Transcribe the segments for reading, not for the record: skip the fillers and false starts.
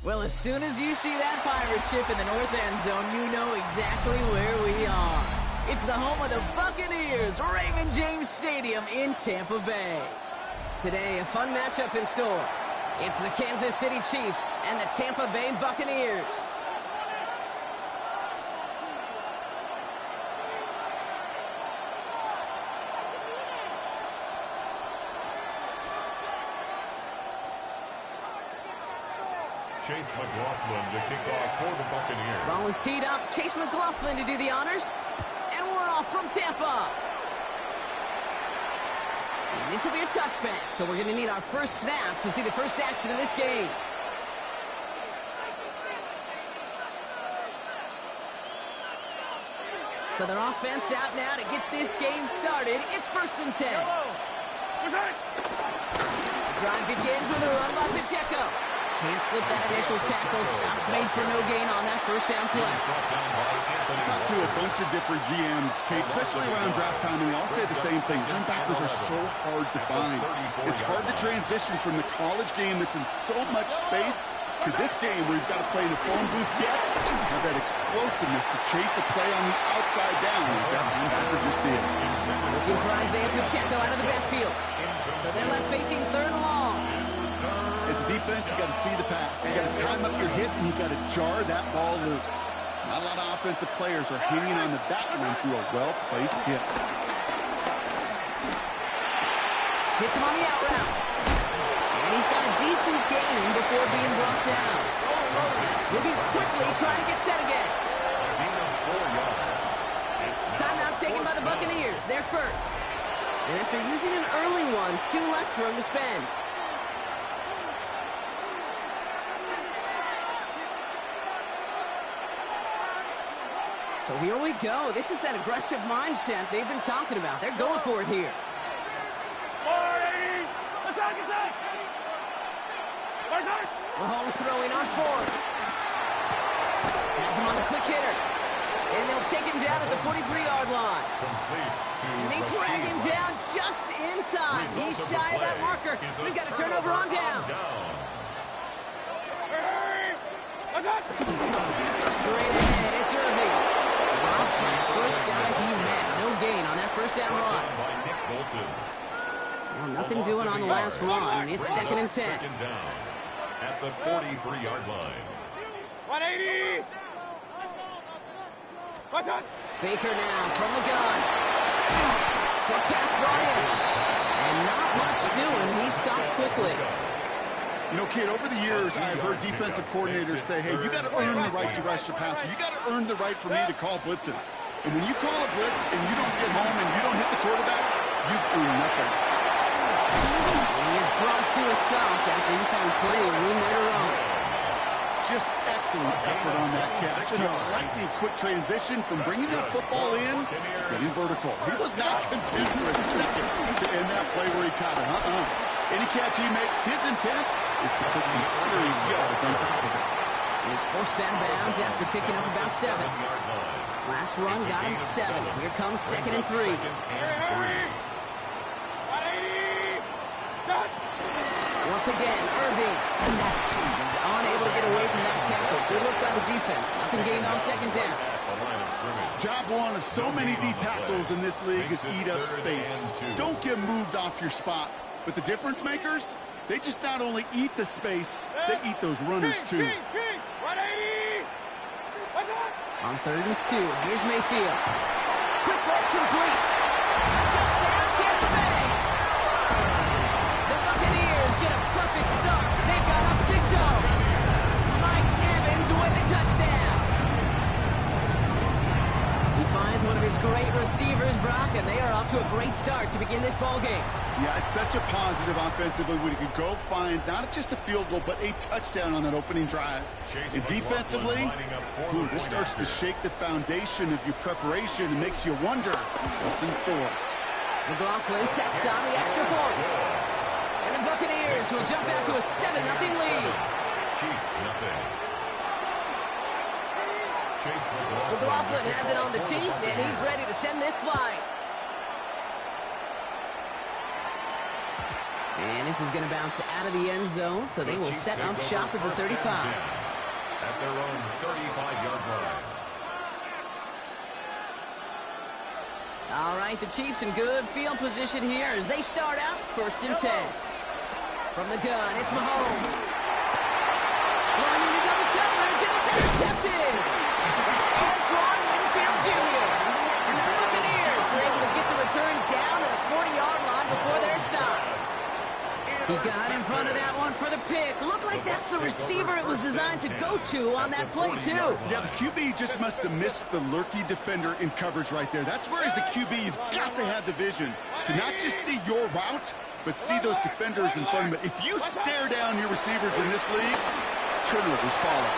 Well, as soon as you see that pirate ship in the north end zone, you know exactly where we are. It's the home of the Buccaneers, Raymond James Stadium in Tampa Bay. Today, a fun matchup in store. It's the Kansas City Chiefs and the Tampa Bay Buccaneers. Chase McLaughlin to kick off for the Buccaneers. Ball is teed up. Chase McLaughlin to do the honors. And we're off from Tampa. And this will be a touchback, so we're going to need our first snap to see the first action of this game. So their offense out now to get this game started. It's 1st and 10. The drive begins with a run by Pacheco. Can't slip that initial tackle. Stops made for no gain on that first down play. I talked to a bunch of different GMs, Kate, especially around draft time, and they all say the same thing. Linebackers are so hard to find. It's hard to transition from the college game that's in so much space to this game where you've got to play in a phone booth yet have that explosiveness to chase a play on the outside down like that linebacker just did. Looking for Isaiah Pacheco out of the backfield. So they're left facing 3rd and long. As a defense, you got to see the pass. You got to time up your hit, and you got to jar that ball loose. Not a lot of offensive players are hanging on to that one through a well-placed hit. Hits him on the out route. And he's got a decent gain before being brought down. Moving quickly, trying to get set again. Timeout taken by the Buccaneers. They're first. And after using an early one, 2 left for him to spend. So here we go. This is that aggressive mindset they've been talking about. They're going for it here. Mahomes throwing on 4th. Has him on the quick hitter. And they'll take him down at the 43-yard line. And they drag him down just in time. He's shy of that marker. We've got a turnover on downs. Straight ahead, it's Irving. First guy he met. No gain on that first down run. Well, nothing doing on the last run. It's 2nd and 10. At the 43-yard line. 180! Baker now from the gun. Check pass brought in. And not much doing. He stopped quickly. You know, kid, over the years, I've heard defensive coordinators say, hey, you got to earn the right to rush your passer. You got to earn the right for me to call blitzes. And when you call a blitz and you don't get home and you don't hit the quarterback, you've earned nothing. He is brought to a stop after he found plenty of room there to run. Just excellent effort on that catch. And a lightning quick transition from bringing that football in to getting vertical. He was not content for a second to end that play where he caught it. Any catch he makes, his intent is to put some serious yards on top of it. He's forced out of bounds after picking up about 7. Last run got him 7. Here comes 2nd and 3. Once again, Irving. He's unable to get away from that tackle. Good look by the defense. Nothing gained on 2nd down. Job one of so many D tackles in this league is eat up space. Don't get moved off your spot. But the difference makers, they just not only eat the space, they eat those runners too. On 3rd and 2, here's Mayfield. Quick slide complete. Touchdown, Tampa Bay. The Buccaneers get a perfect start. They've got up 6-0. Mike Evans with the touchdown. He finds one of his great receivers, Brock, and they are off to a great start to begin this ball game. Yeah, it's such a positive offensively when you can go find not just a field goal, but a touchdown on that opening drive. And defensively, this starts to shake the foundation of your preparation and makes you wonder what's in store. McLaughlin sets on the extra point. And the Buccaneers will jump out to a 7-0 lead. Chiefs nothing. McLaughlin has it on the tee, and he's ready to send this flying. And this is going to bounce out of the end zone, so they will set up shop at the 35. At their own 35-yard line. All right, the Chiefs in good field position here as they start out 1st and 10. From the gun, it's Mahomes. Going into double coverage, and it's intercepted. That's Antoine Winfield Jr. And the Buccaneers are able to get the return down to the 40-yard line before they're stopped. He got in front of that one for the pick. Looked like that's the receiver it was designed to go to on that play, too. Yeah, the QB just must have missed the lurky defender in coverage right there. That's where, as a QB, you've got to have the vision to not just see your route, but see those defenders in front of you. If you stare down your receivers in this league, turnovers follow.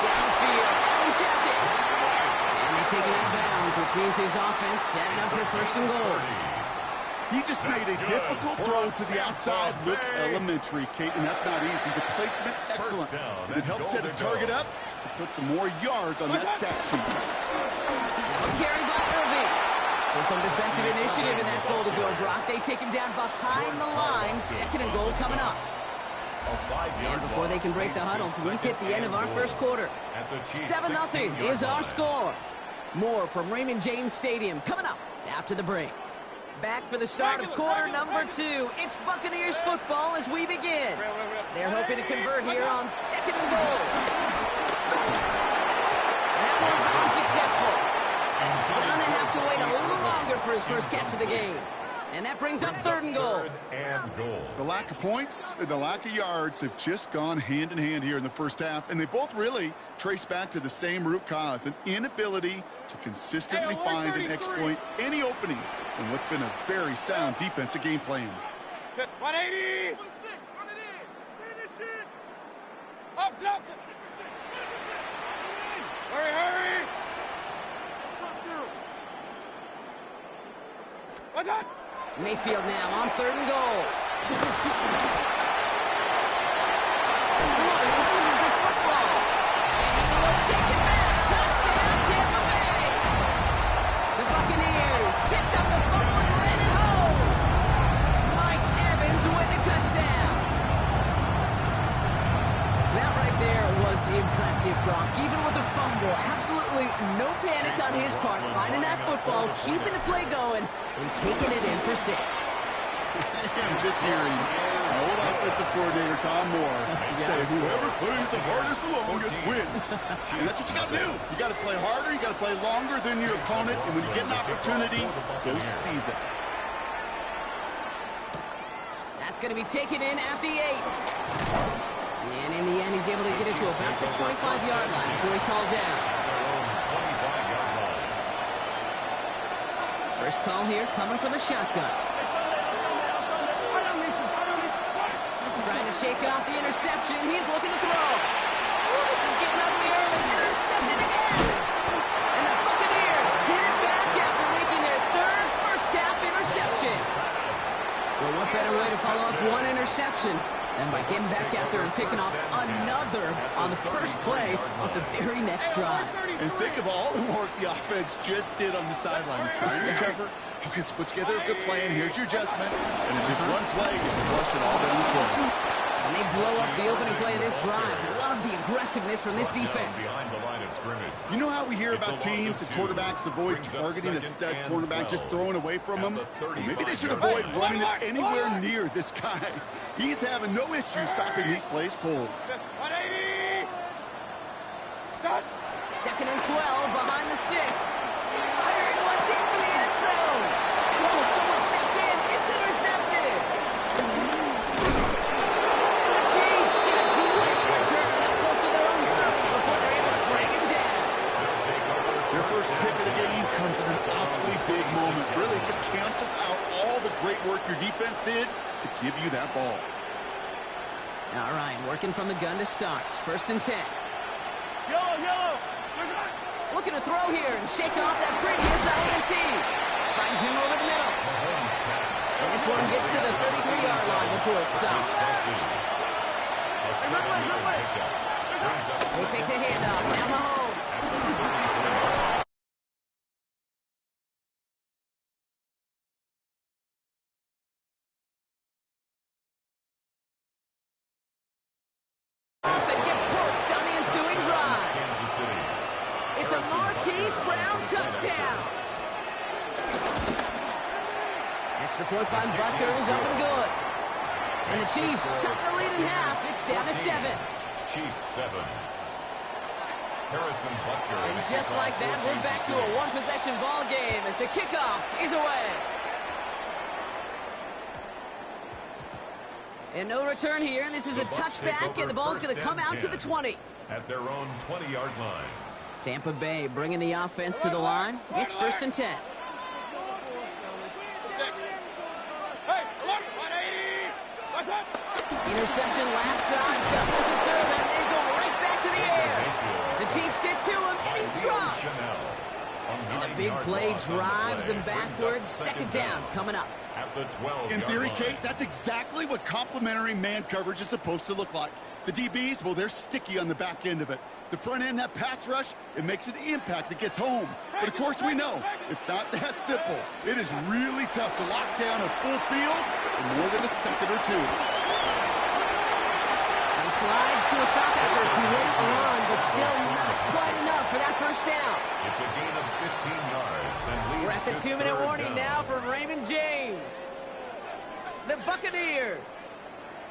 Downfield, Evans has it. And they take him out of bounds, which means his offense setting up for 1st and goal. He just made a difficult throw to the outside. Look elementary, Kate, and that's not easy. The placement, excellent. And it helps set his target up to put some more yards on that stat sheet. Carry by Irving. So some defensive initiative in that goal to go, Brock. They take him down behind the line. 2nd and goal coming up. And before they can break the huddle, we've hit the end of our 1st quarter. 7-0 is our score. More from Raymond James Stadium coming up after the break. Back for the start of quarter number 2. It's Buccaneers football as we begin. They're hoping to convert here on 2nd and goal. And that one's unsuccessful. Gonna have to wait a little longer for his first catch of the game. And that brings up 3rd and goal. The lack of points and the lack of yards have just gone hand in hand here in the 1st half, and they both really trace back to the same root cause, an inability to consistently find and exploit any opening in what's been a very sound defensive game plan. 180! Up, hurry! What's that? Mayfield now on 3rd and goal. He loses the football. And he will take it back. Touchdown, Tampa Bay. The Buccaneers picked up the fumble and ran it home. Mike Evans with the touchdown. That right there was impressive, Brock. Even with the fumble, absolutely no panic on his part. Finding that football, keeping the play going, and taking it in for 6. I'm just hearing old offensive coordinator Tom Moore say, whoever plays the hardest longest wins. And that's what you got to do. You got to play harder, you got to play longer than your opponent, and when you get an opportunity, go seize it. That's going to be taken in at the 8. And in the end, he's able to get it to about the 25-yard line before he's hauled down. First call here coming from the shotgun. Trying to shake off the interception. He's looking to throw. Ooh, this is getting ugly early. Intercepted again. And the Buccaneers get it back after making their 3rd first-half interception. Well, what better way to follow up one interception than by getting back out there and picking off another on the first play of the very next drive. And think of all the work the offense just did on the sideline. Trying to recover. Okay, let's put together a good plan. Here's your adjustment. And in just one play, you can flush it all down the toilet. And they blow up the opening play of this drive. Love the aggressiveness from this defense. You know how we hear about teams and quarterbacks avoid targeting a stud quarterback, just throwing away from them? Maybe they should avoid running it anywhere near this guy. He's having no issue stopping these plays cold. 180! Stop! 2nd and 12 behind the sticks. Firing one deep for the end zone. Oh, someone stepped in. It's intercepted. And the Chiefs get a great return up close to their own 30 before they're able to drag him down. Your first pick of the game comes at an awfully big moment. Really just cancels out all the great work your defense did to give you that ball. All right, working from the gun to start. 1st and 10. Yellow! Looking to throw here and shake off that previous INT. Finds him over the middle. And this one gets to the 33-yard line before it stops. They fake the handoff. Now Mahomes. Brown touchdown. Extra point by Butker is up and good. And the Chiefs chop the lead in half. It's down to 7. Chiefs 7. Harrison Butker. And just like that, we're back to a one-possession ball game as the kickoff is away. And no return here, and this is a touchback, and the ball's going to come out to the 20. At their own 20-yard line. Tampa Bay bringing the offense to the line. It's 1st and 10. Interception last drive doesn't deter them. They go right back to the air. The Chiefs get to him, and he's dropped. And the big play drives them backwards. 2nd down coming up. At the 12-yard In theory, line. Kate, that's exactly what complementary man coverage is supposed to look like. The DBs, well, they're sticky on the back end of it. The front end, that pass rush, it makes an impact. It gets home. But, of course, we know it's not that simple. It is really tough to lock down a full field in more than a second or two. He slides to a stop after a great run, but still not quite enough for that 1st down. It's a gain of 15 yards and leads We're at the to 2-minute 3rd warning down. now from Raymond James. The Buccaneers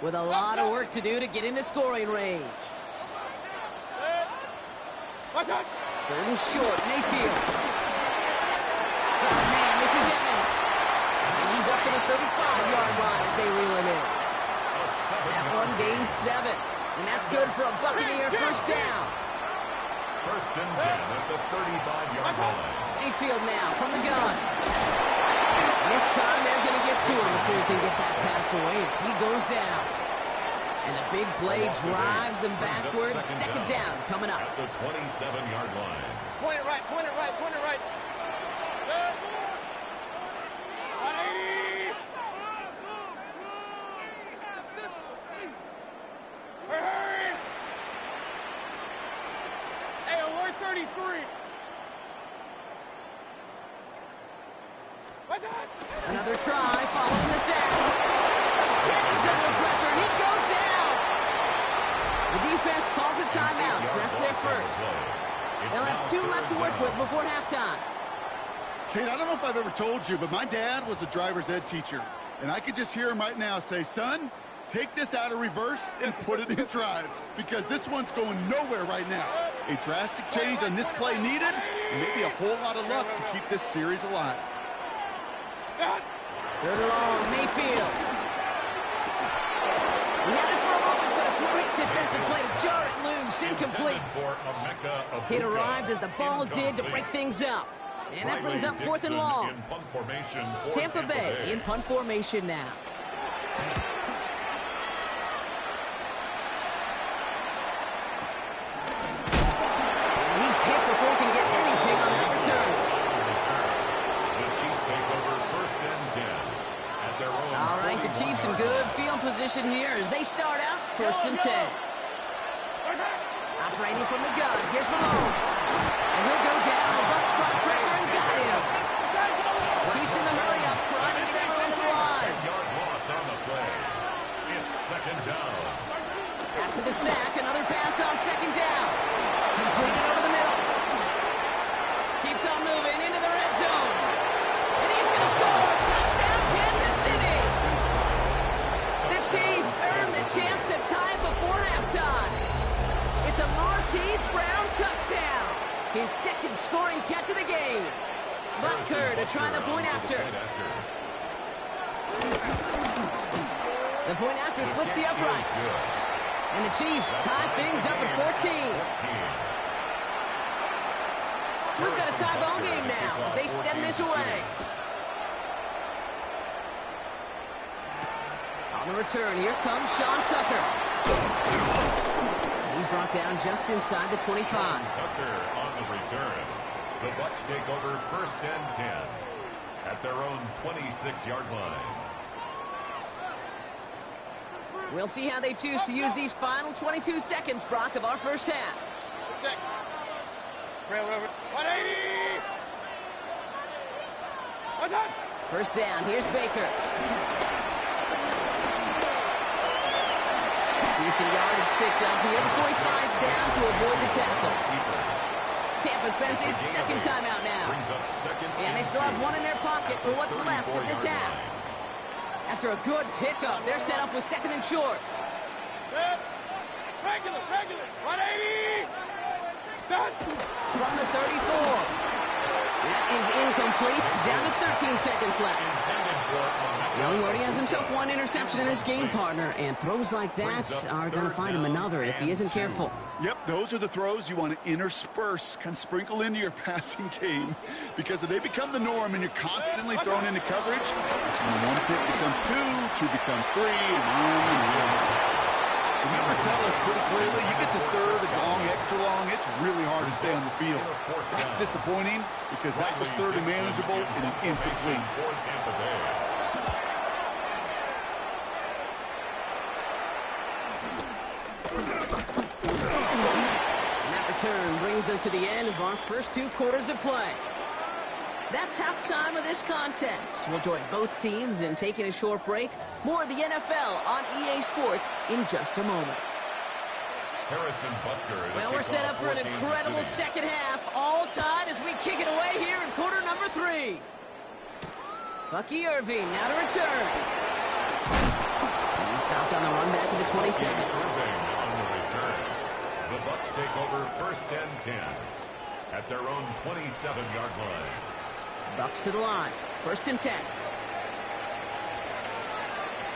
with a lot of work to do to get into scoring range. 3rd and short, Mayfield. Oh, man, this is Evans. And he's up to the 35-yard line as they reel him in. That one gains 7. And that's good for a Buccaneer 1st down. 1st and 10 at the 35-yard line. Mayfield now from the gun. This time they're going to get to him before he can get that pass away as he goes down. And the big play drives them backwards. 2nd down coming up. At the 27-yard line. Point it right, point it right, point it right. Good. 180. Hurry. Hey, alert 33. What's that? Another try following the sack. And he's under pressure. He goes down. The defense calls a timeout, so that's their first. They'll have 2 left to work with before halftime. Kate, I don't know if I've ever told you, but my dad was a driver's ed teacher. And I could just hear him right now say, son, take this out of reverse and put it in drive. Because this one's going nowhere right now. A drastic change on this play needed, and maybe a whole lot of luck to keep this series alive. 3rd and long, Mayfield. We had it for a moment, but a great defensive play. Jar it loose, incomplete. It arrived as the ball did to break things up. And that brings up 4th and long. Tampa Bay in punt formation now. And he's hit before he can get anything on that return. The Chiefs take over 1st and 10 at their own. All right, the Chiefs in good field position here as they start out 1st and 10. Operating from the gun, here's Mahomes. And he'll go down, the Bucs brought pressure and got him. Chiefs in the hurry up, trying to get everyone to the line. 10-yard loss on the play. It's 2nd down. After the sack, another pass on 2nd down. Completed over the middle. Keeps on moving into the red zone. And he's going to score. Touchdown, Kansas City. The Chiefs earn the chance to tie before halftime. It's a Marquise Brown touchdown. His 2nd scoring catch of the game. Butker to try the point after. The point after splits the uprights. And the Chiefs tie things up at 14. So we've got a tie ball game now as they send this away. On the return, here comes Sean Tucker. He's brought down just inside the 25. Tucker on the return. The Bucs take over 1st and 10 at their own 26-yard line. We'll see how they choose to use these final 22 seconds, Brock, of our first half. 180. What's that? 1st down, here's Baker. Decent yardage picked up here before he slides down to avoid the tackle. Tampa spends its second timeout now. And they still have one in their pocket for what's left of this half. After a good pickup, they're set up with second and short. Regular. 180. Start. From the 34. That is incomplete. Down to 13 seconds left. Young already has himself one interception in this game, partner, and throws like that are going to find him another if he isn't careful. Yep, those are the throws you want to intersperse, kind of sprinkle into your passing game, because if they become the norm and you're constantly thrown into coverage, that's when one pick becomes two becomes three, and on. The numbers tell us pretty clearly, you get to third, long, extra long, it's really hard to stay on the field. That's disappointing because that was third and manageable and an incomplete. And that return brings us to the end of our first 2 quarters of play. That's halftime of this contest. We'll join both teams in taking a short break. More of the NFL on EA Sports in just a moment. Well, we're set up for an incredible second half. All tied as we kick it away here in quarter number 3. Bucky Irving now to return. He stopped on the run back at the 27. Irving on the return. The Bucs take over first and 10 at their own 27-yard line. Bucs to the line. First and 10.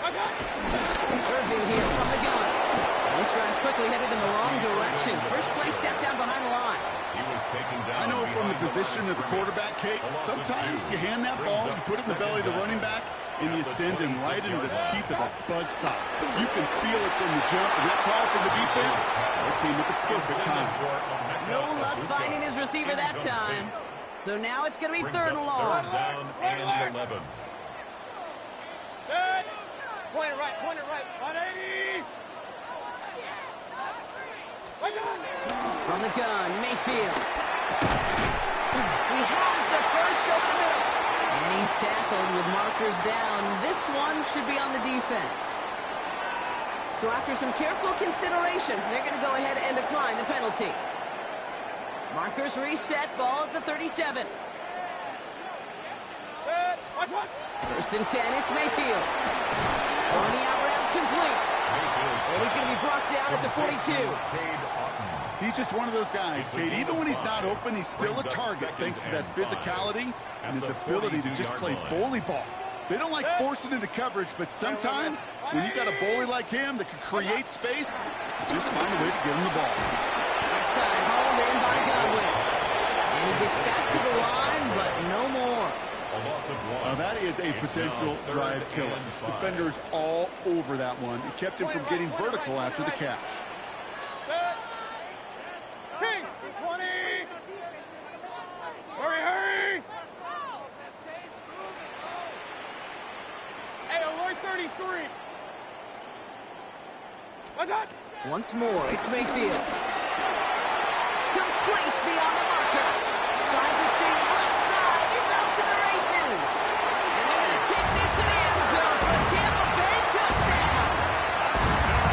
Irving here from the gun. And this drive's quickly headed in the wrong direction. First play set down behind the line. He was taken down. I know from the position of the quarterback, Kate, sometimes you hand that ball, you put it in the belly of the running back, and you send him right into the teeth of a buzzsaw. You can feel it from the jump, and that call from the defense, it came at the perfect time. No luck finding his receiver that time. So now it's going to be third and long. Third down and 11. Good. Point it right. 180. From the gun, Mayfield. He has the first over the middle. And he's tackled with markers down. This one should be on the defense. So after some careful consideration, they're going to go ahead and decline the penalty. Markers reset, ball at the 37. First and 10, it's Mayfield. On the out route, complete. And he's going to be brought down at the 42. He's just one of those guys, Kate. Even when he's not open, he's still a target thanks to that physicality and his ability to just play bully ball. They don't like forcing into coverage, but sometimes when you got a bully like him that can create space, just find a way to get him the ball. Outside, hauled in by Godwin. And he gets back to the line, but no more. Now that is a potential drive killer. Defenders all over that one. It kept him from getting vertical after the catch. King, 20. Hurry. Hey, alert 33. What's that? Once more, it's Mayfield. Complete beyond the marker. Finds a seam left side. He's off to the races. And they're going to take this to the end zone for a Tampa Bay touchdown.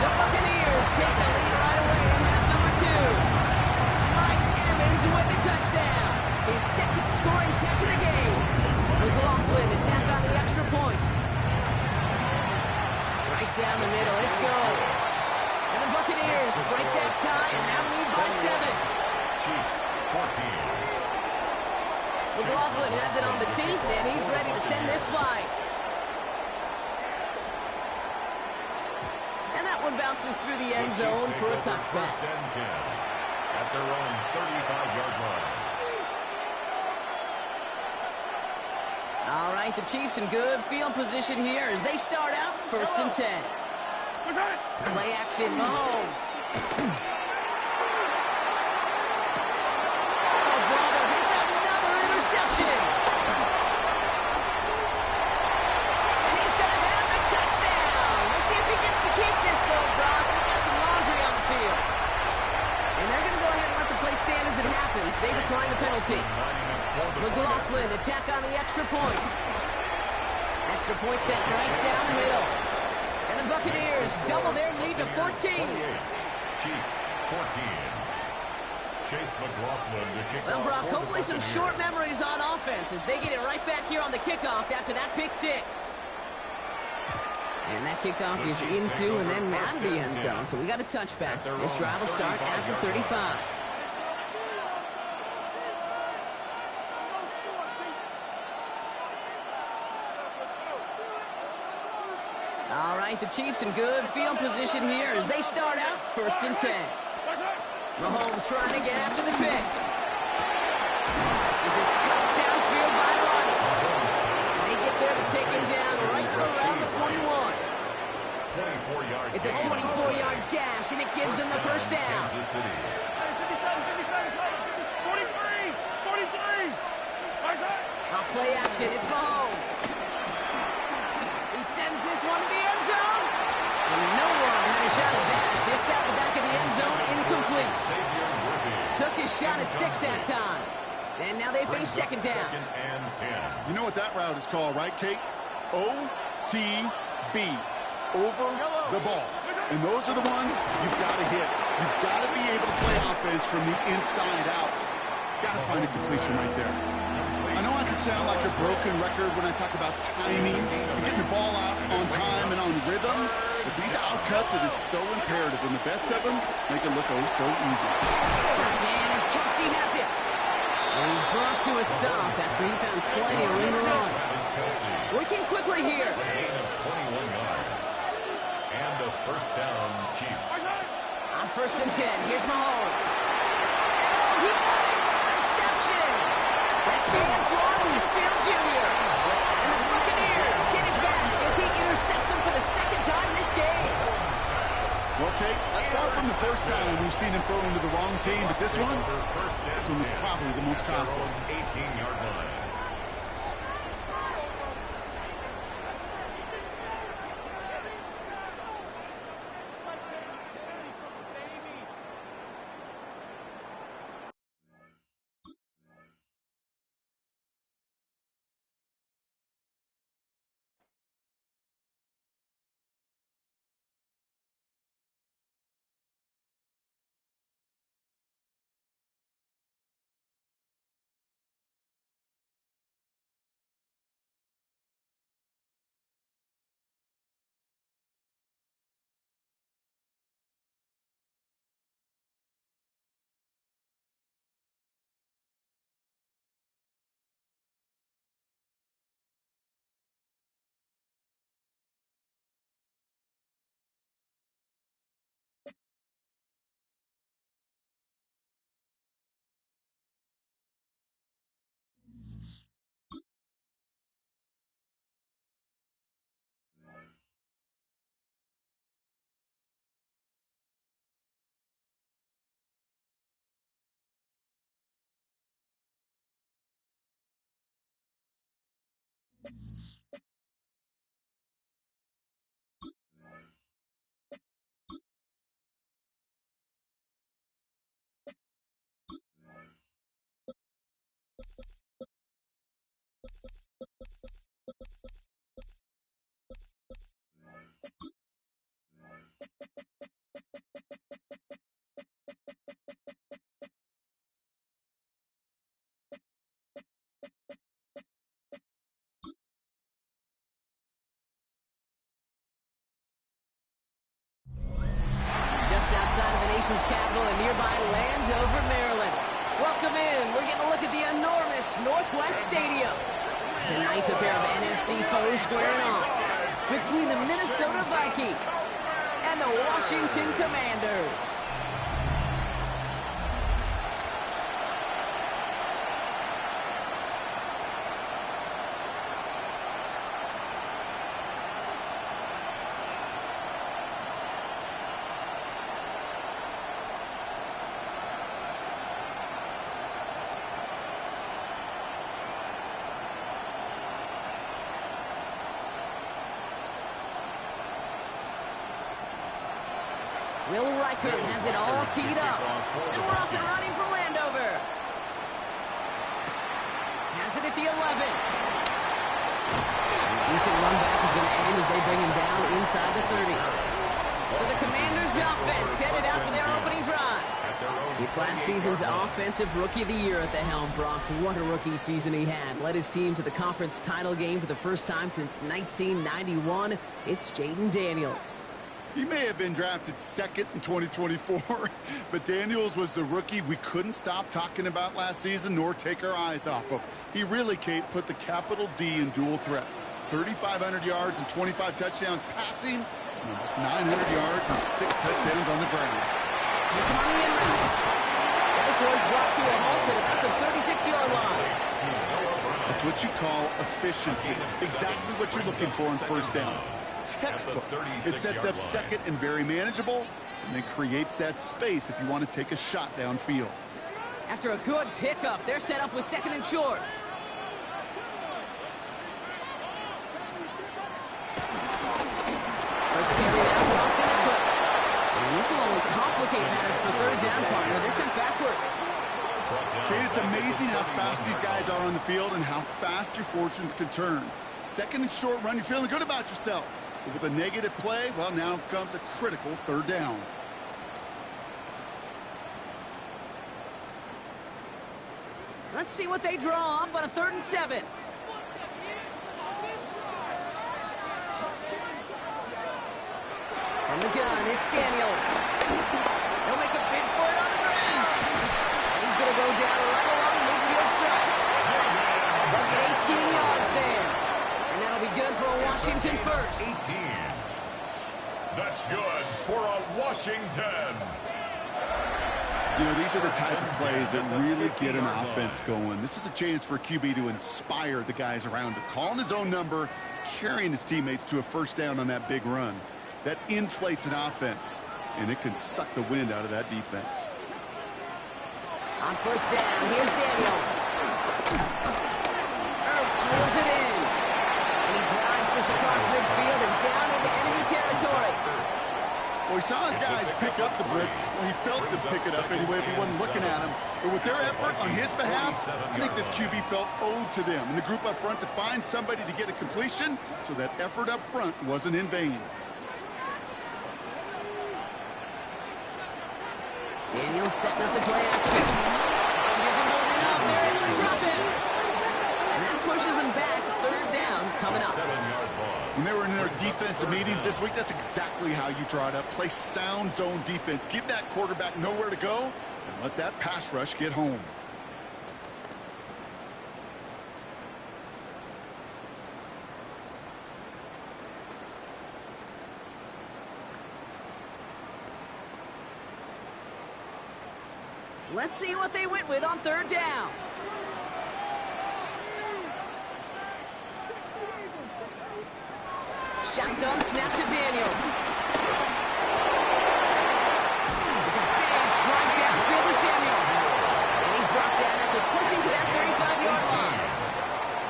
The Buccaneers take the lead right away in half number 2. Mike Evans with the touchdown. His second scoring catch of the game. McLaughlin to tack on the extra point. Right down the middle. It's go. And the Buccaneers break that tie and now lead by 7. Chiefs 14. McLaughlin has it on the team, and he's ready to send this flight. And that one bounces through the end zone for a touchback. First and 10 at their own 35-yard line. All right, the Chiefs in good field position here as they start out first and 10. Play action, Mahomes. Oh, brother, it's another interception. And he's going to have the touchdown. Let's see if he gets to keep this, though, Brock. We've got some laundry on the field. And they're going to go ahead and let the play stand as it happens. They decline the penalty. McLaughlin attack on the extra point. Extra point set right down the middle. And the Buccaneers double their lead to 14. Chiefs 14. Well, Brock, hopefully some short memories on offense as they get it right back here on the kickoff after that pick six. And that kickoff is into and then out of the end zone, so we got a touchback. This drive will start after 35. All right, the Chiefs in good field position here as they start out 1st and 10. Mahomes trying to get after the pick. This is cut downfield by Rice. And they get there to take him down right around the 41. It's a 24-yard gash, and it gives them the first down. 43. Off play action, it's Mahomes. He sends this one to the end zone. And no one had a shot at that. It's out the back of the end zone, incomplete. Took his shot at 6 that time. And now they face 2nd down. You know what that route is called, right, Kate? OTB. Over the ball. And those are the ones you've got to hit. You've got to be able to play offense from the inside out. Got to find a completion right there. I know I can sound like a broken record when I talk about timing and getting the ball out on time and on rhythm, but these outcuts are just so imperative, and the best of them make it look oh so easy. Man, and Kelsey has it. And he's brought to a stop after he found plenty of room to run. Working quickly here. And a first down, Chiefs. On 1st and 10, here's Mahomes. And he got it! Interception! That's Antoine Winfield Jr. And the Buccaneers get it back as he intercepts him for the 2nd time this game. Well, Kate, that's far from the first time we've seen him throw into the wrong team, but this one was probably the most costly. 18-yard line. nation's capital and nearby Landover, Maryland. Welcome in. We're getting a look at the enormous Northwest Stadium. Tonight's a pair of NFC foes squaring off between the Minnesota Vikings and the Washington Commanders. Will Reichert has it all teed up. And we're off and running for Landover. Has it at the 11. Decent run back is going to end as they bring him down inside the 30. So the Commanders' offense headed out for their opening drive. It's last season's Offensive Rookie of the Year at the helm, Brock. What a rookie season he had. Led his team to the conference title game for the first time since 1991. It's Jaden Daniels. He may have been drafted second in 2024, but Daniels was the rookie we couldn't stop talking about last season nor take our eyes off of. He really, Kate, put the capital D in dual threat. 3,500 yards and 25 touchdowns passing, almost 900 yards and 6 touchdowns on the ground. It's money in route. This one's brought to a halt at about the 36-yard line. That's what you call efficiency. Exactly what you're looking for in first down. Textbook. It sets up second and very manageable, and then creates that space if you want to take a shot downfield. After a good pickup, they're set up with second and short. First carry out for Austin Eckler. And this will only complicate matters for third down, partner. They're sent backwards. Kate, it's amazing how fast these guys are on the field and how fast your fortunes can turn. Second and short run, you're feeling good about yourself. But with a negative play, well, now comes a critical third down. Let's see what they draw up on a 3rd and 7. From the gun, it's Daniels. He'll make a bid for it on the ground. And he's going to go down right along the midfield stripe. They'll get 18 yards there. And that'll be good for a Washington first. 18. That's good for a Washington. You know, these are the type of plays that really get an offense going. This is a chance for a QB to inspire the guys around him. Calling his own number, carrying his teammates to a first down on that big run. That inflates an offense, and it can suck the wind out of that defense. On first down, here's Daniels. Ertz rolls it in. And he drives this across midfield and down into enemy territory. Well, he saw his guys pick up the blitz. Well, he felt them pick it up anyway if he wasn't looking at him. But with their effort on his behalf, I think this QB felt owed to them and the group up front to find somebody to get a completion, so that effort up front wasn't in vain. Daniels setting up the play action. He isn't holding up. They're able to drop him. And that pushes him back. 3rd down coming up. When they were in their defensive meetings this week, that's exactly how you draw it up. Play sound zone defense. Give that quarterback nowhere to go and let that pass rush get home. Let's see what they went with on 3rd down. Shotgun snap to Daniels. It's a big strike downfield to Samuel. And he's brought down after pushing to that 35-yard line.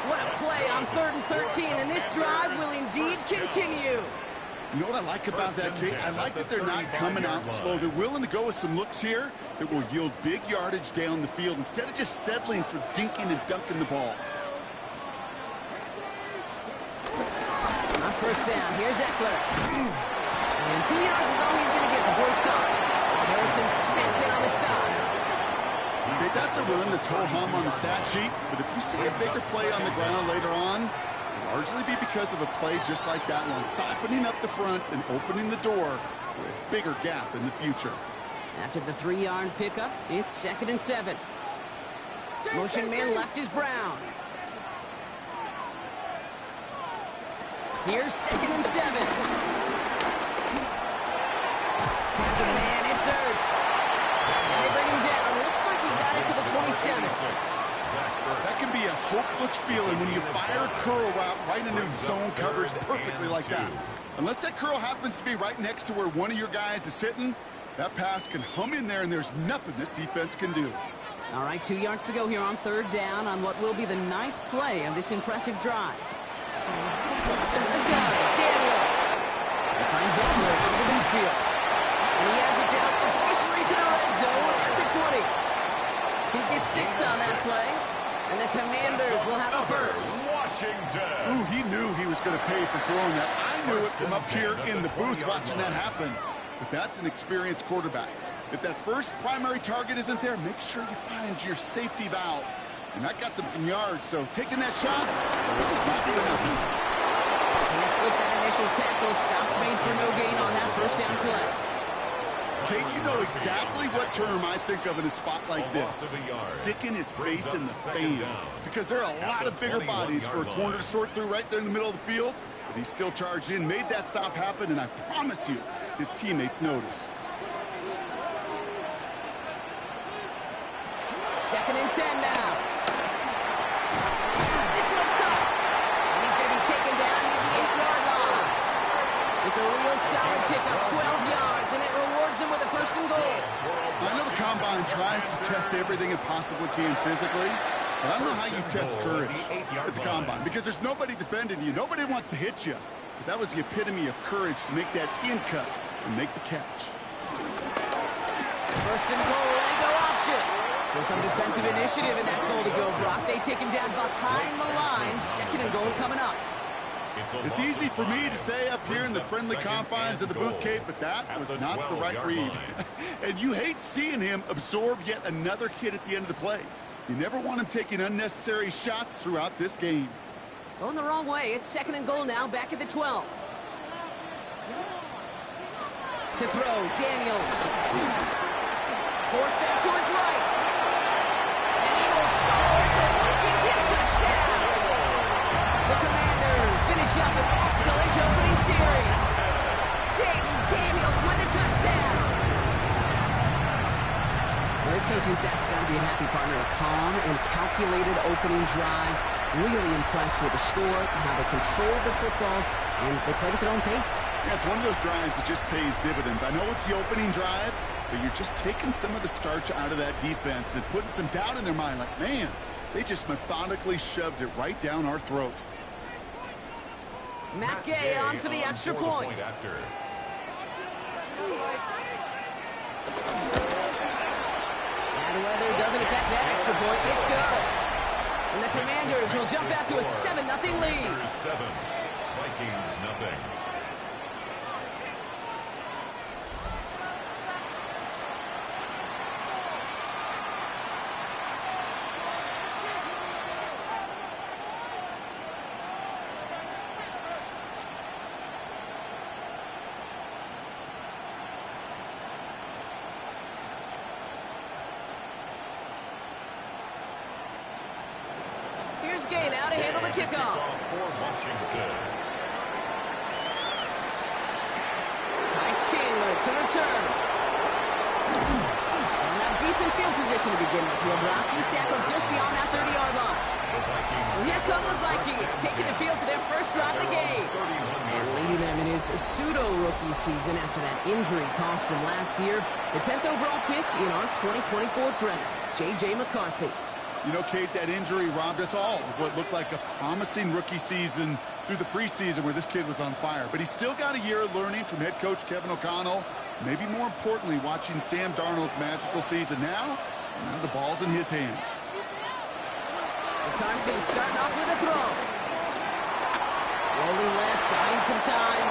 What a play on 3rd and 13, and this drive will indeed continue. You know what I like about that, Kate? I like that they're not coming out slow. They're willing to go with some looks here that will yield big yardage down the field instead of just settling for dinking and dunking the ball. On first down, here's Eckler. And 2 yards is all he's going to get before he's caught. Harrison Smith in on the stop. Okay, that's a run that's ho-hum on the stat sheet, but if you see a bigger play on the ground later on, it'll largely be because of a play just like that one, softening up the front and opening the door for a bigger gap in the future. After the 3-yard pickup, it's 2nd and 7. Motion man left is Brown. Here's 2nd and 7. Has a man, it's Ertz. And they bring him down. Looks like he got it to the 27. That can be a hopeless feeling when you fire a curl route right into zone coverage perfectly like that. Unless that curl happens to be right next to where one of your guys is sitting, that pass can hum in there and there's nothing this defense can do. All right, 2 yards to go here on 3rd down on what will be the 9th play of this impressive drive. Daniels. He finds Eckler in the midfield. And he has it down officially to the red zone at the 20. He gets 6 on that play. And the Commanders will have a first. Washington. Ooh, he knew he was going to pay for throwing that. I knew it from up here in the booth watching that happen. But that's an experienced quarterback. If that first primary target isn't there, make sure you find your safety valve. And that got them some yards, so taking that shot, it was not good enough. Can't slip that initial tackle. Stops made for no gain on that first down play. Kate, you know exactly what term I think of in a spot like this. Sticking his face in the fan. Because there are a lot of bigger bodies for a corner to sort through right there in the middle of the field. But he still charged in, made that stop happen, and I promise you, his teammates notice. 2nd and 10 now. This one's caught. And he's going to be taken down near the 8-yard line. It's a real solid pickup, 12 yards, and it rewards him with a 1st and goal. I know the Combine tries to test everything it possibly can physically, but I don't know how you test courage at the Combine, because there's nobody defending you. Nobody wants to hit you. But that was the epitome of courage to make that in cut and make the catch. 1st and goal, they go option. So some defensive initiative in that goal to go, Brock. They take him down behind the line. 2nd and goal coming up. It's easy for me to say up here in the friendly confines of the Booth Cape, but that was not the right read. And you hate seeing him absorb yet another hit at the end of the play. You never want him taking unnecessary shots throughout this game. Going the wrong way. It's 2nd and goal now, back at the 12. To throw, Daniels. Forced that to his right. And he will score. It's a Washington touchdown. The Commanders finish up an excellent opening series. Jaden Daniels with the touchdown. Well, this coaching staff's got to be a happy partner. A calm and calculated opening drive. Really impressed with the score, how they controlled the football, and they played at their own pace. Yeah, it's one of those drives that just pays dividends. I know it's the opening drive, but you're just taking some of the starch out of that defense and putting some doubt in their mind. Like, man, they just methodically shoved it right down our throat. Matt Gay on for the extra point. Bad weather doesn't affect that extra point. It's good. And the Commanders will jump out to a 7-0 lead. 7, Vikings nothing. Here's Gay now to handle the kickoff. For Washington. Ty Chandler to return. And that decent field position to begin with. He'll block. He's tackled just beyond that 30-yard line. And here come the Vikings, taking the field for their first drive of the game. And leading them in his pseudo-rookie season after that injury cost him last year. The 10th overall pick in our 2024 draft, J.J. McCarthy. You know, Kate, that injury robbed us all of what looked like a promising rookie season through the preseason where this kid was on fire. But he's still got a year of learning from head coach Kevin O'Connell. Maybe more importantly, watching Sam Darnold's magical season now the ball's in his hands. McCarthy starting off with a throw. Rolling left, buying some time.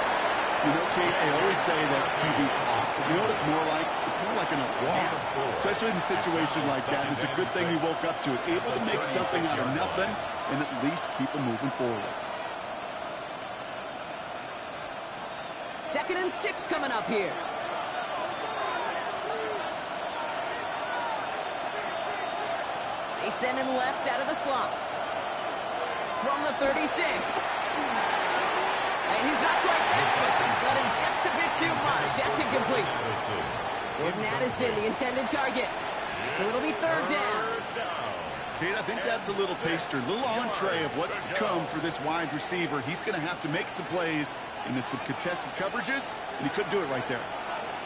You know, Kate, I always say that QB clock. You know what it's more like? It's more like an walk, especially in a situation like that. It's a good thing he woke up to it, able to make something out of nothing and at least keep him moving forward. 2nd and 6 coming up here. They send him left out of the slot. From the 36. And he's not quite that quick. He's let him just a bit too much. That's incomplete. Jordan Addison, the intended target. So it'll be 3rd down. Kate, I think that's a little taster, a little entree of what's to come for this wide receiver. He's going to have to make some plays into some contested coverages, and he couldn't do it right there.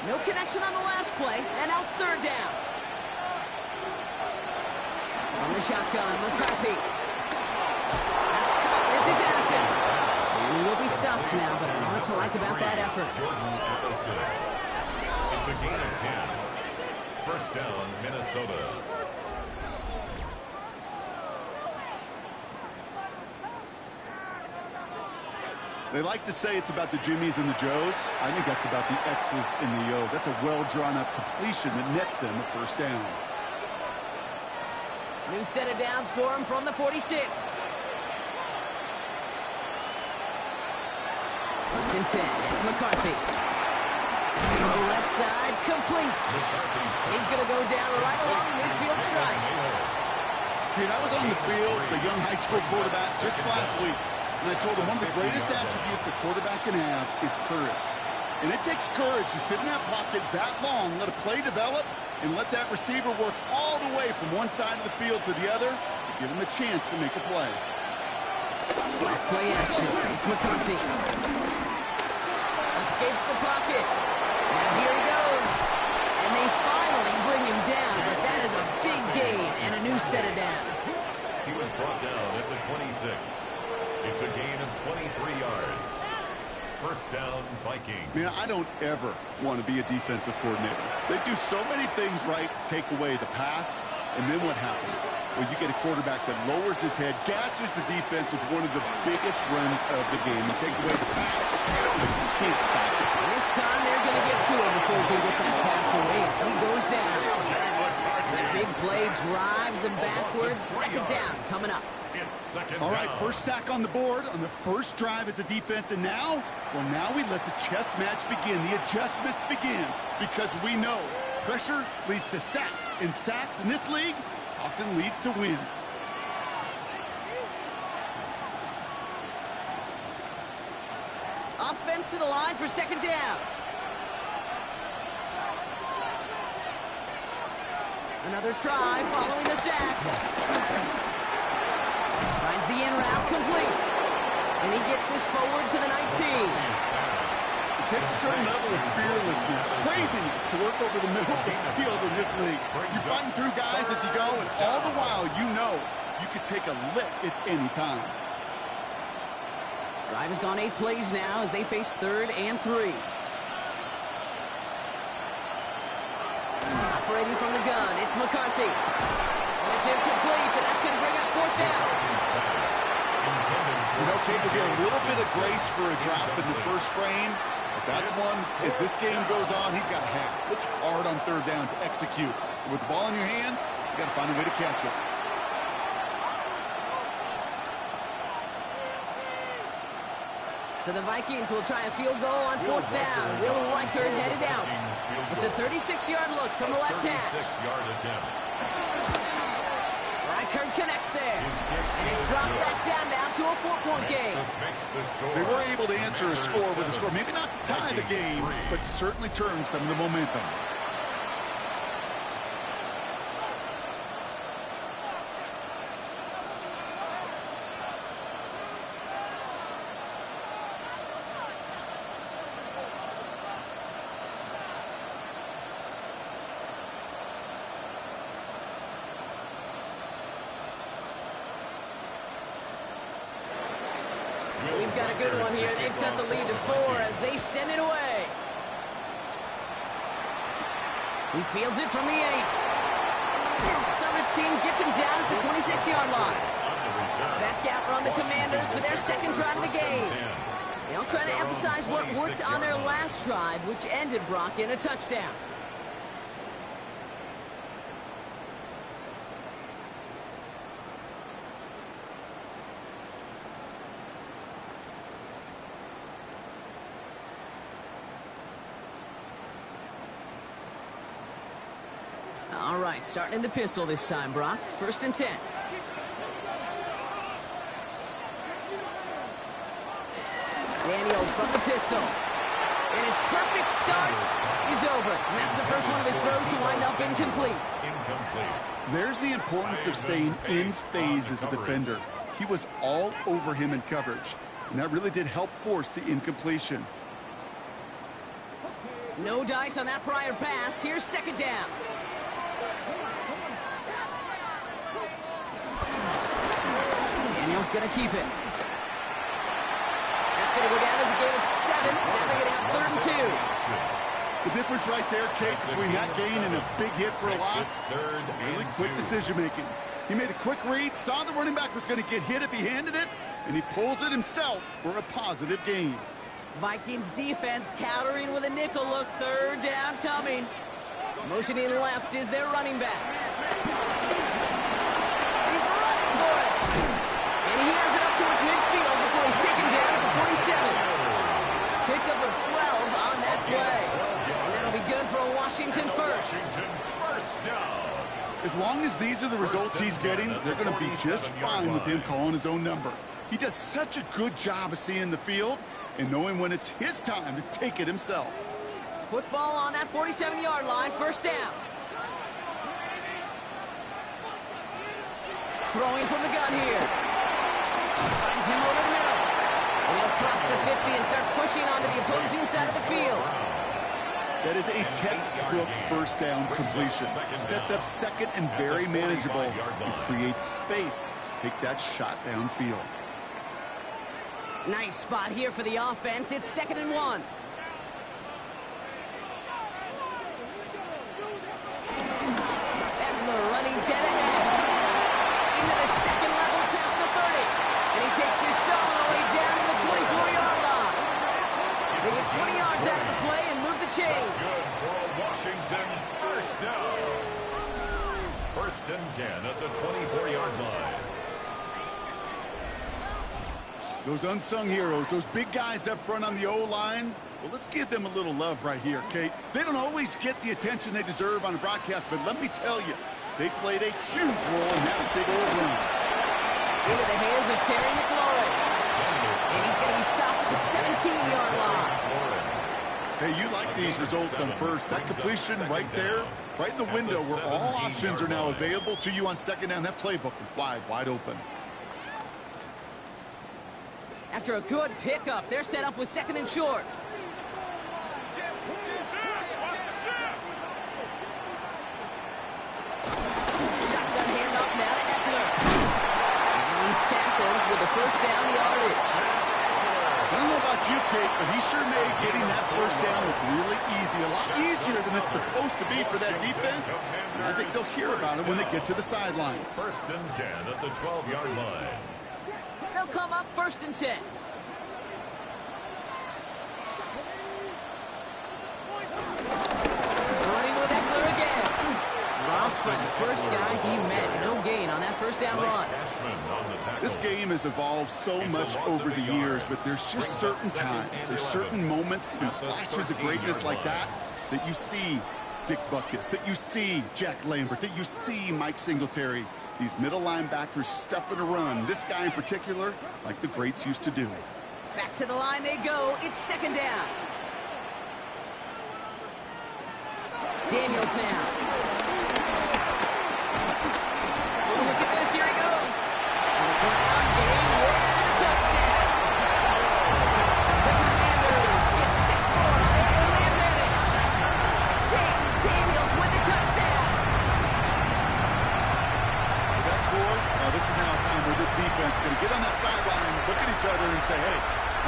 No connection on the last play, and now it's 3rd down. On the shotgun, McCarthy. That's caught. This is Addison. He will be stopped now, but I know what to like about that effort. Jordan Addison. It's a gain of 10. 1st down, Minnesota. They like to say it's about the Jimmies and the Joes. I think that's about the X's and the O's. That's a well-drawn-up completion that nets them a first down. New set of downs for him from the 46. First and 10. It's McCarthy. To the left side, complete. He's going to go down right along midfield stripe. Kid, I was on the field, the young high school quarterback, just last week, and I told him one of the greatest attributes a quarterback can have is courage. And it takes courage to sit in that pocket that long, let a play develop, and let that receiver work all the way from one side of the field to the other to give him a chance to make a play. Play action. It's McCarthy. Escapes the pocket. Now here he goes. And they finally bring him down, but that is a big gain and a new set of downs. He was brought down at the 26. It's a gain of 23 yards. First down, Vikings. Man, I don't ever want to be a defensive coordinator. They do so many things right to take away the pass, and then what happens? Well, you get a quarterback that lowers his head, gashes the defense with one of the biggest runs of the game. You take away the pass, you can't stop it. And this time they're going to get to him before he can get that pass away as he goes down. The big play drives them backwards. Second down coming up. All right, first sack on the board on the first drive as a defense, and now, well, now we let the chess match begin. The adjustments begin because we know pressure leads to sacks, and sacks in this league often leads to wins. Offense to the line for second down. Another try following the sack. Finds the in route complete. And he gets this forward to the 19. It takes a certain level of fearlessness, craziness to work over the middle of the field in this league. You're fighting through guys as you go, and all the while you know you could take a lick at any time. Drive has gone 8 plays now as they face 3rd and 3. Operating from the gun, it's McCarthy. And it's incomplete, and that's going to bring up 4th down. You know, Kate will get a little bit of grace for a drop in the first frame. But that's one, as this game goes on, he's got to have. It's hard on 3rd down to execute. With the ball in your hands, you got to find a way to catch it. So the Vikings will try a field goal on 4th down. Will Reichert headed out. It's a 36-yard look from the left hash. 36-yard attempt. Reichert connects there. And it's dropped back down now to a 4-point game. They were able to answer a score with a score. Maybe not to tie the game, but to certainly turn some of the momentum. We've got a good one here. They've cut the lead to 4 as they send it away. He fields it from the 8. Coverage team gets him down at the 26-yard line. Back out run the Commanders for their second drive of the game. They'll try to emphasize what worked on their last drive, which ended Brock in a touchdown. All right, starting in the pistol this time, Brock. 1st and 10. Daniels from the pistol. And his perfect start is over. And that's the first one of his throws to wind up incomplete. There's the importance of staying in phase as a defender. He was all over him in coverage. And that really did help force the incompletion. No dice on that prior pass. Here's second down. Daniels going to keep it. That's going to go down as a gain of 7. Now they're going to have 3rd and 2. The difference right there, Kate, between that gain and a big hit for a loss, really quick decision-making. He made a quick read, saw the running back was going to get hit if he handed it, and he pulls it himself for a positive gain. Vikings defense countering with a nickel look. Third down coming. Motioning left is their running back. He's running for it. And he has it up towards midfield before he's taken down at the 47. Pickup of 12 on that play. And that'll be good for a Washington first. As long as these are the results he's getting, they're going to be just fine with him calling his own number. He does such a good job of seeing the field and knowing when it's his time to take it himself. Football on that 47-yard line, first down. Throwing from the gun here. Finds him over the middle. And he'll cross the 50 and start pushing onto the opposing side of the field. That is a textbook first down completion. Sets up second and very manageable. It creates space to take that shot downfield. Nice spot here for the offense. It's 2nd and 1. Eckler running dead ahead. Into the second level past the 30. And he takes this all the way down to the 24-yard line. They get 20 yards out of the play and move the chains. That's good for a Washington first down. 1st and 10 at the 24-yard line. Those unsung heroes, those big guys up front on the O-line, well, let's give them a little love right here, Kate. They don't always get the attention they deserve on a broadcast, but let me tell you, they played a huge role in that big old run. Into the hands of Terry McLaurin. And he's going to be stopped at the 17-yard line. Hey, you like these results on first. That completion right there, right in the window where all options are now available to you on second down. That playbook is wide open. After a good pickup, they're set up with 2nd and short. Shotgun handoff now to Eckler. And he's tackled with the first down yardage. I don't know about you, Kate, but he sure made getting that first down look really easy. A lot easier than it's supposed to be for that defense. And I think they'll hear about it when they get to the sidelines. 1st and 10 at the 12-yard line. They'll come up 1st and 10. Running with Eckler again. Drops by the first guy he met. No gain on that first down run. This game has evolved so much over the years, but there's just certain times, there's certain moments and flashes of greatness like that that you see Dick Buckets, that you see Jack Lambert, that you see Mike Singletary. These middle linebackers stuffing a run. This guy in particular, like the greats used to do. Back to the line they go. It's 2nd down. Daniels now. Oh, look at this. Here he goes. On the ground, gain works for the touchdown. The Commanders get 6 more on their early advantage. Jaden Daniels with the touchdown. Score. Now this is now a time where this defense is going to get on that sideline, look at each other and say, hey,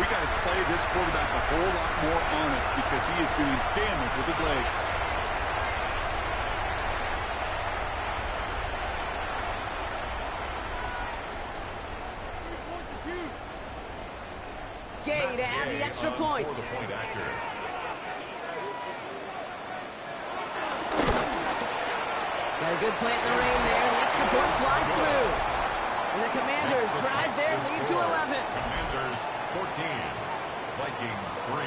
we got to play this quarterback a whole lot more honest because he is doing damage with his legs. Gay to add the extra point. Got a good plant in the rain there. The extra point flies through. And the Commanders drive their lead to 11. Commanders 14, Vikings 3.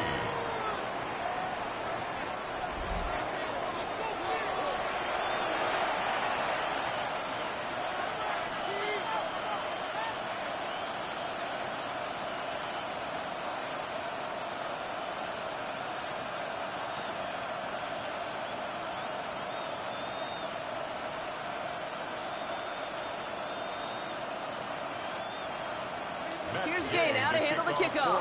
Here's Gay now to handle the kickoff.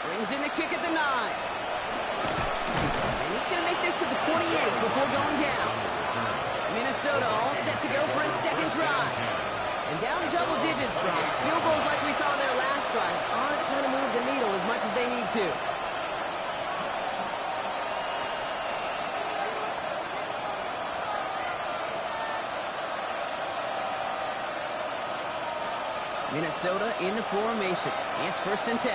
Brings in the kick at the 9. And he's going to make this to the 28 before going down. Minnesota all set to go for its 2nd drive. And down double digits, Brock. Field goals like we saw in their last drive aren't going to move the needle as much as they need to. Minnesota in the formation. It's 1st and 10.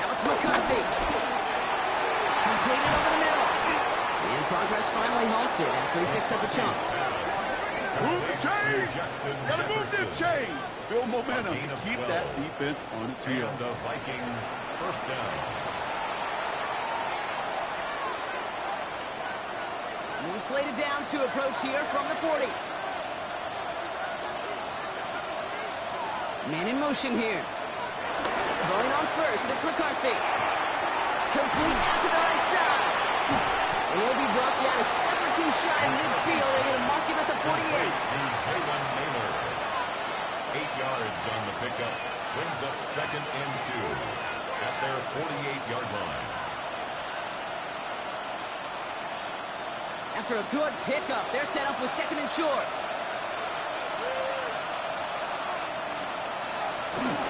Now it's McCarthy. Completed over the middle. And progress finally halted after he picks up a chunk. Move the chains! Gotta move them chains! Build momentum to keep that defense on its heels. The Vikings 1st down. New slated downs to approach here from the 40. Man in motion here. Going on first, it's McCarthy. Complete out to the right side. And he'll be brought down a step or two shy of midfield. They're going to mark him at the 48. 8 yards on the pickup. Brings up 2nd and 2 at their 48-yard line. After a good pickup, they're set up with 2nd and short.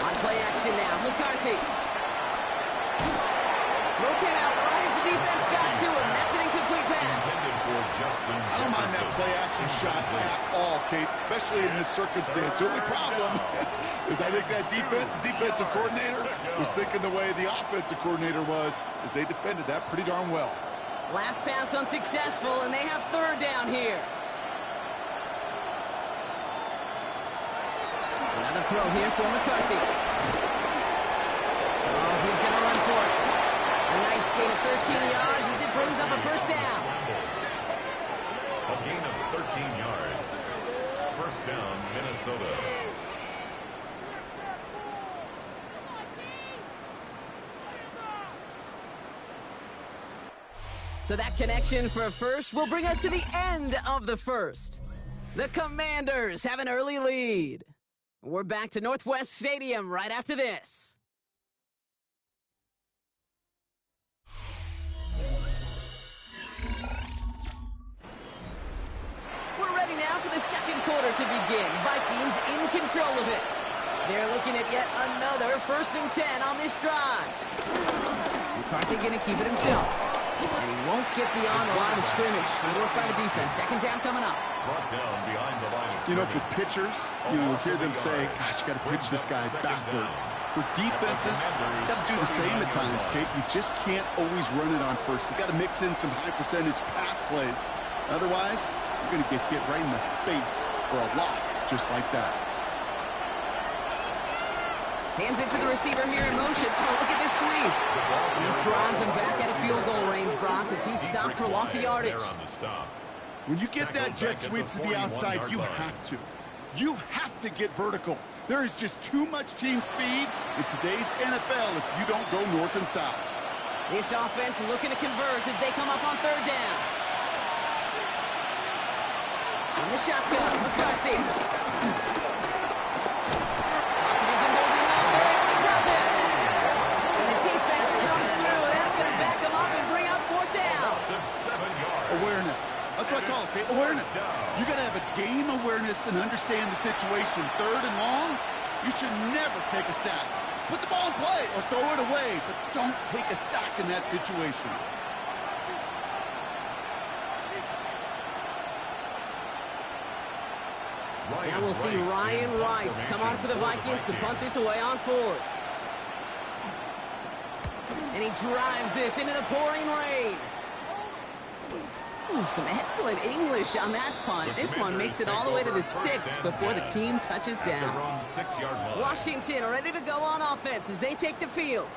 On play action now, McCarthy. Throw came out right as the defense got to him. That's an incomplete pass. I don't mind that play action shot at all, Kate, especially in this circumstance. The only problem is I think that defensive coordinator was thinking the way the offensive coordinator was, as they defended that pretty darn well. Last pass unsuccessful, and they have 3rd down here. Another throw here for McCarthy. Oh, he's going to run for it. A nice gain of 13 yards as it brings up a 1st down. A gain of 13 yards. 1st down, Minnesota. So that connection for a first will bring us to the end of the 1st. The Commanders have an early lead. We're back to Northwest Stadium right after this. We're ready now for the 2nd quarter to begin. Vikings in control of it. They're looking at yet another 1st and 10 on this drive. McCarthy going to keep it himself. And he won't get beyond the line of scrimmage. Good work by the defense. 2nd down coming up. Brought down behind the line of scrimmage. You know, for pitchers, you'll hear them say, gosh, you got to pitch this guy backwards. For defenses, you got to do the same at times, Kate. You just can't always run it on first. You got to mix in some high-percentage pass plays. Otherwise, you're going to get hit right in the face for a loss just like that. Hands it to the receiver here in motion. Oh, look at this sweep. And this drives him back at a field goal range, Brock, as he's stopped for loss of yardage. When you get that jet sweep to the outside, you have to. You have to get vertical. There is just too much team speed in today's NFL if you don't go north and south. This offense looking to convert as they come up on 3rd down. On the shotgun, McCarthy. Awareness. That's what I call it, awareness. You got to have a game awareness and understand the situation. 3rd and long, you should never take a sack. Put the ball in play or throw it away, but don't take a sack in that situation. Now we'll see Ryan Wright come on for the Vikings to punt this away on 4th. And he drives this into the pouring rain. Ooh, some excellent English on that punt. This one makes it all the way to the 6 before the team touches down. Washington ready to go on offense as they take the field.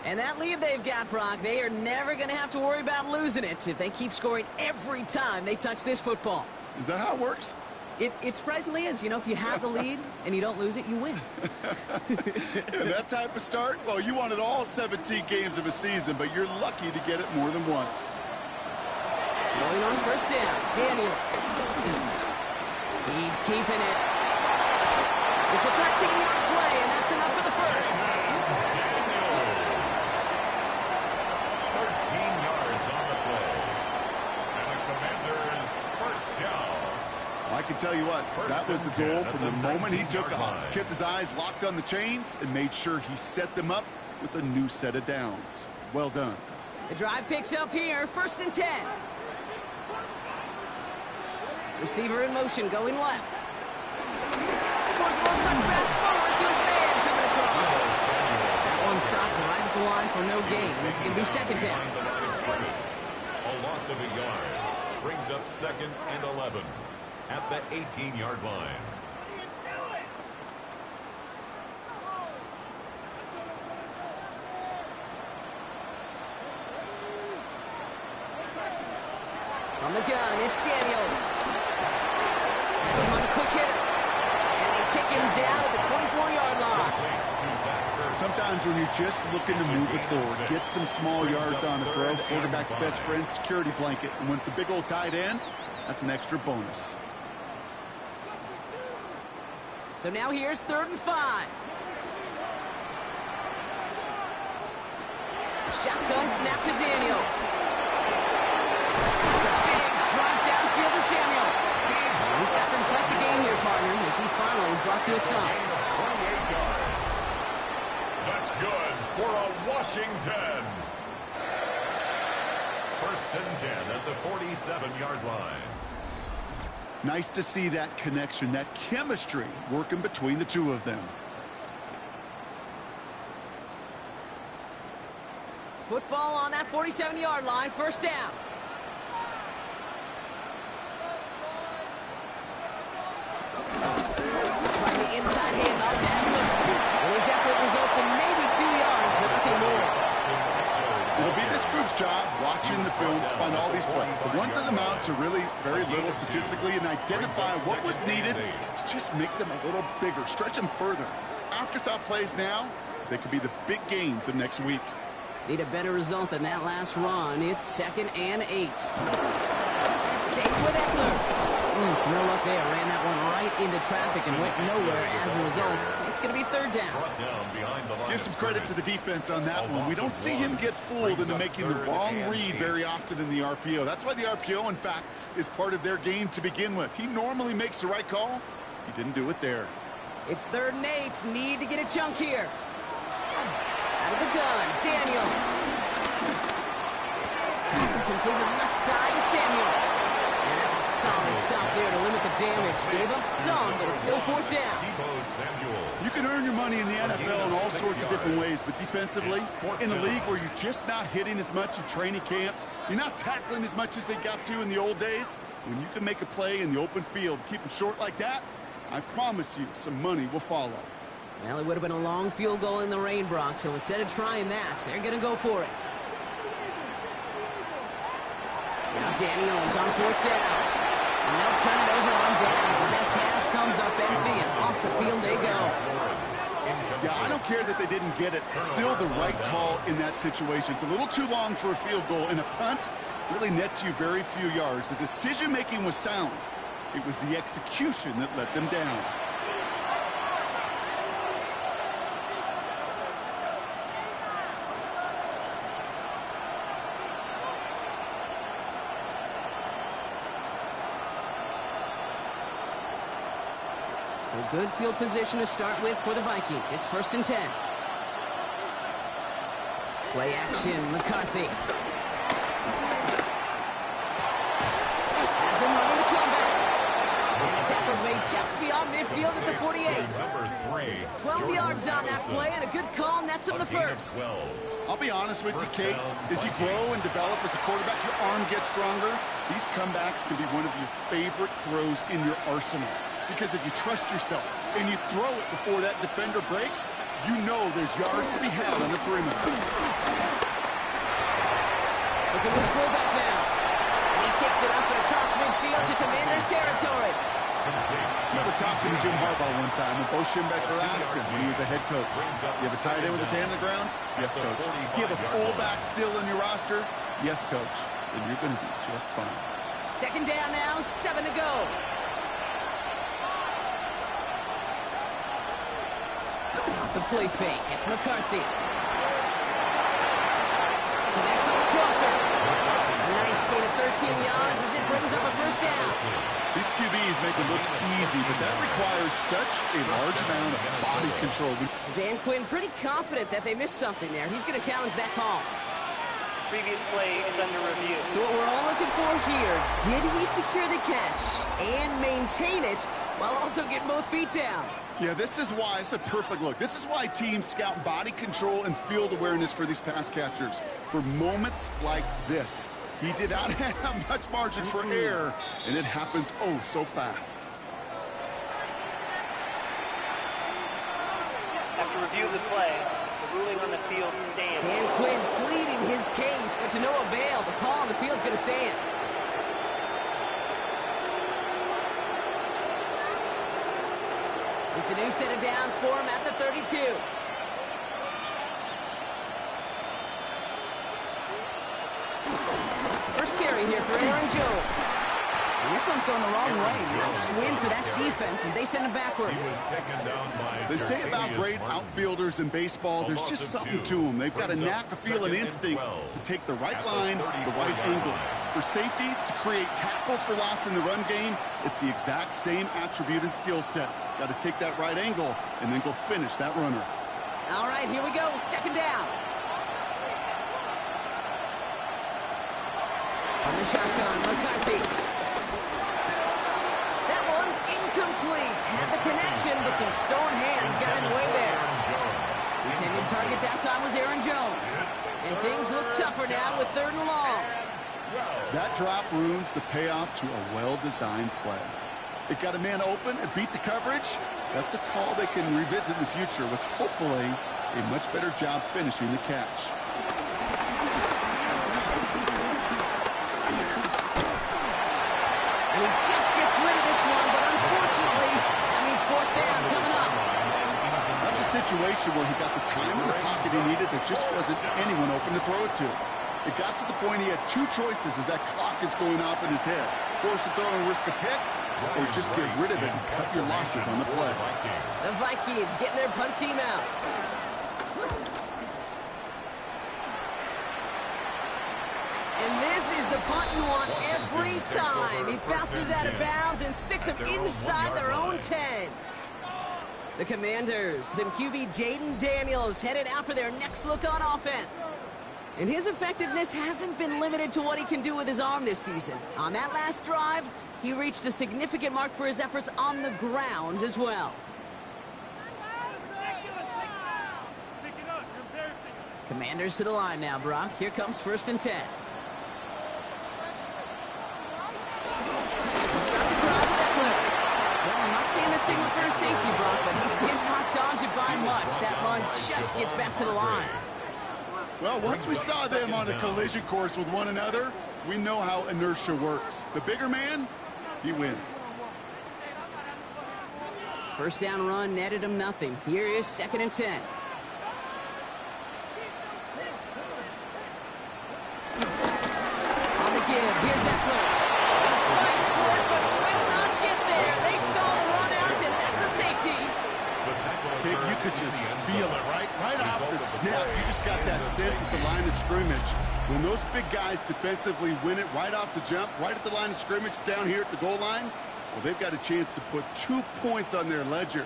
And that lead they've got, Brock, they are never going to have to worry about losing it if they keep scoring every time they touch this football. Is that how it works? It surprisingly is. You know, if you have the lead and you don't lose it, you win. And that type of start, well, you wanted all 17 games of a season, but you're lucky to get it more than once. Going on 1st down, Daniels. He's keeping it. It's a 13-yard play, and that's enough for the 1st. Daniels. 13 yards on the play. And the Commanders 1st down. I can tell you what, that was the goal from the moment he took off. Kept his eyes locked on the chains and made sure he set them up with a new set of downs. Well done. The drive picks up here, 1st and 10. Receiver in motion, going left. This one's a little touch pass forward to his man coming across. That one stopped right at the line for no gain. This is going to be second down. A loss of a yard brings up 2nd and 11 at the 18-yard line. On the gun, it's Daniels. That's him on a quick hitter. And they take him down at the 24-yard line. Sometimes when you're just looking to move it forward, get some small yards on the throw, quarterback's best friend, security blanket. And when it's a big old tight end, that's an extra bonus. So now here's 3rd and 5. Shotgun snap to Daniels. It's a big slot downfield to Samuel. He's got them quite the game here, partner, as he finally is brought to a stop. 28 yards. That's good for a Washington. 1st and 10 at the 47-yard line. Nice to see that connection, that chemistry working between the two of them. Football on that 47-yard line, 1st down. Trying the inside handoff to Eckler. And his effort results in maybe 2 yards, but nothing more. It'll be this group's job watching the film to find all these plays. The ones on the mount to really very little statistically and identify what was needed to just make them a little bigger, stretch them further. Afterthought plays now, they could be the big gains of next week. Need a better result than that last run. It's 2nd and 8. Stays with Eckler. No luck there. Ran that one right into traffic and went nowhere as a result. It's going to be 3rd down. Give some credit to the defense on that one. We don't see him get fooled into making the wrong read very often in the RPO. That's why the RPO, in fact, is part of their game to begin with. He normally makes the right call. He didn't do it there. It's 3rd and 8. Need to get a chunk here. Out of the gun, Daniels. Completed left side to Samuel. And that's a solid stop there to limit the damage. Gave up some, but it's still 4th down. You can earn your money in the NFL in all sorts of different ways, but defensively, in a league where you're just not hitting as much in training camp, you're not tackling as much as they got to in the old days, when you can make a play in the open field, keep them short like that, I promise you some money will follow. Well, it would have been a long field goal in the rain, Brock, so instead of trying that, they're going to go for it. Now Daniels on 4th down. And they'll turn it over on downs as that pass comes up empty, and off the field they go. Yeah, I don't care that they didn't get it. Still the right call in that situation. It's a little too long for a field goal, and a punt really nets you very few yards. The decision-making was sound. It was the execution that let them down. So good field position to start with for the Vikings. It's 1st and 10. Play action, McCarthy. Has him running the comeback. And the tackle's made just beyond midfield at the 48. 12 yards on that play, and a good call nets him the first. I'll be honest with you, Kate. As you grow and develop as a quarterback, your arm gets stronger. These comebacks can be one of your favorite throws in your arsenal. Because if you trust yourself and you throw it before that defender breaks, you know there's yards to be had on the perimeter. Look at this fullback now. And he takes it up and across midfield to Commander's territory. Remember talking to Jim Harbaugh one time, and Bo Schembechler asked him when he was a head coach, you have a tight end with his hand on the ground? Yes, coach. You have a fullback still in your roster? Yes, coach. Then you're going to be just fine. 2nd down now, 7 to go. Off the play fake, it's McCarthy. Connects on the crosser. A nice gain of 13 yards as it brings up a 1st down. These QBs make it look easy, but that requires such a large amount of body control. Dan Quinn pretty confident that they missed something there. He's going to challenge that call. previous play is under review. So what we're all looking for here, did he secure the catch and maintain it while also getting both feet down? Yeah, this is why it's a perfect look. This is why teams scout body control and field awareness for these pass catchers. For moments like this, he did not have much margin for error, and it happens oh so fast. After review of the play, the ruling on the field stands. Dan Quinn pleading his case, but to no avail. The call on the field's going to stand. It's a new set of downs for him at the 32. First carry here for Aaron Jones. And this one's going the wrong way. Nice win for that defense as they send him backwards. They say about great outfielders in baseball, there's just something to them. They've got a knack, a feel, and instinct to take the right line, the right angle. For safeties, to create tackles for loss in the run game, it's the exact same attribute and skill set. Got to take that right angle and then go finish that runner. All right, here we go. Second down. On the shotgun, McCarthy. That one's incomplete. Had the connection, but some stone hands got in the way there. Intended target that time was Aaron Jones. And things look tougher now with 3rd and long. That drop ruins the payoff to a well-designed play. It got a man open and beat the coverage. That's a call they can revisit in the future with hopefully a much better job finishing the catch. And he just gets rid of this one, but unfortunately, that means 4th down coming up. That's a situation where he got the time in the pocket he needed. There just wasn't anyone open to throw it to. It got to the point he had 2 choices as that clock is going off in his head. Force a throw and risk a pick, or just get rid of it and cut your losses on the play. The Vikings getting their punt team out. And this is the punt you want every time. He bounces out of bounds and sticks him inside their own 10. The Commanders and QB Jaden Daniels headed out for their next look on offense. And his effectiveness hasn't been limited to what he can do with his arm this season. On that last drive, he reached a significant mark for his efforts on the ground as well. Commanders to the line now, Brock. Here comes 1st and 10. Start the drive with Eckler. Well, I'm not seeing the signal for a safety, Brock, but he did not dodge it by much. That run just gets back to the line. Well, once we saw them on a collision course with one another, we know how inertia works. The bigger man, he wins. First down run netted him nothing. Here is 2nd and 10. On the give, here's Eckler. He's fighting for it, but will not get there. They stall the run out, and that's a safety. You could just feel it, right? Right off the snap, you just got that sense at the line of scrimmage. When those big guys defensively win it right off the jump, right at the line of scrimmage down here at the goal line, well, they've got a chance to put 2 points on their ledger.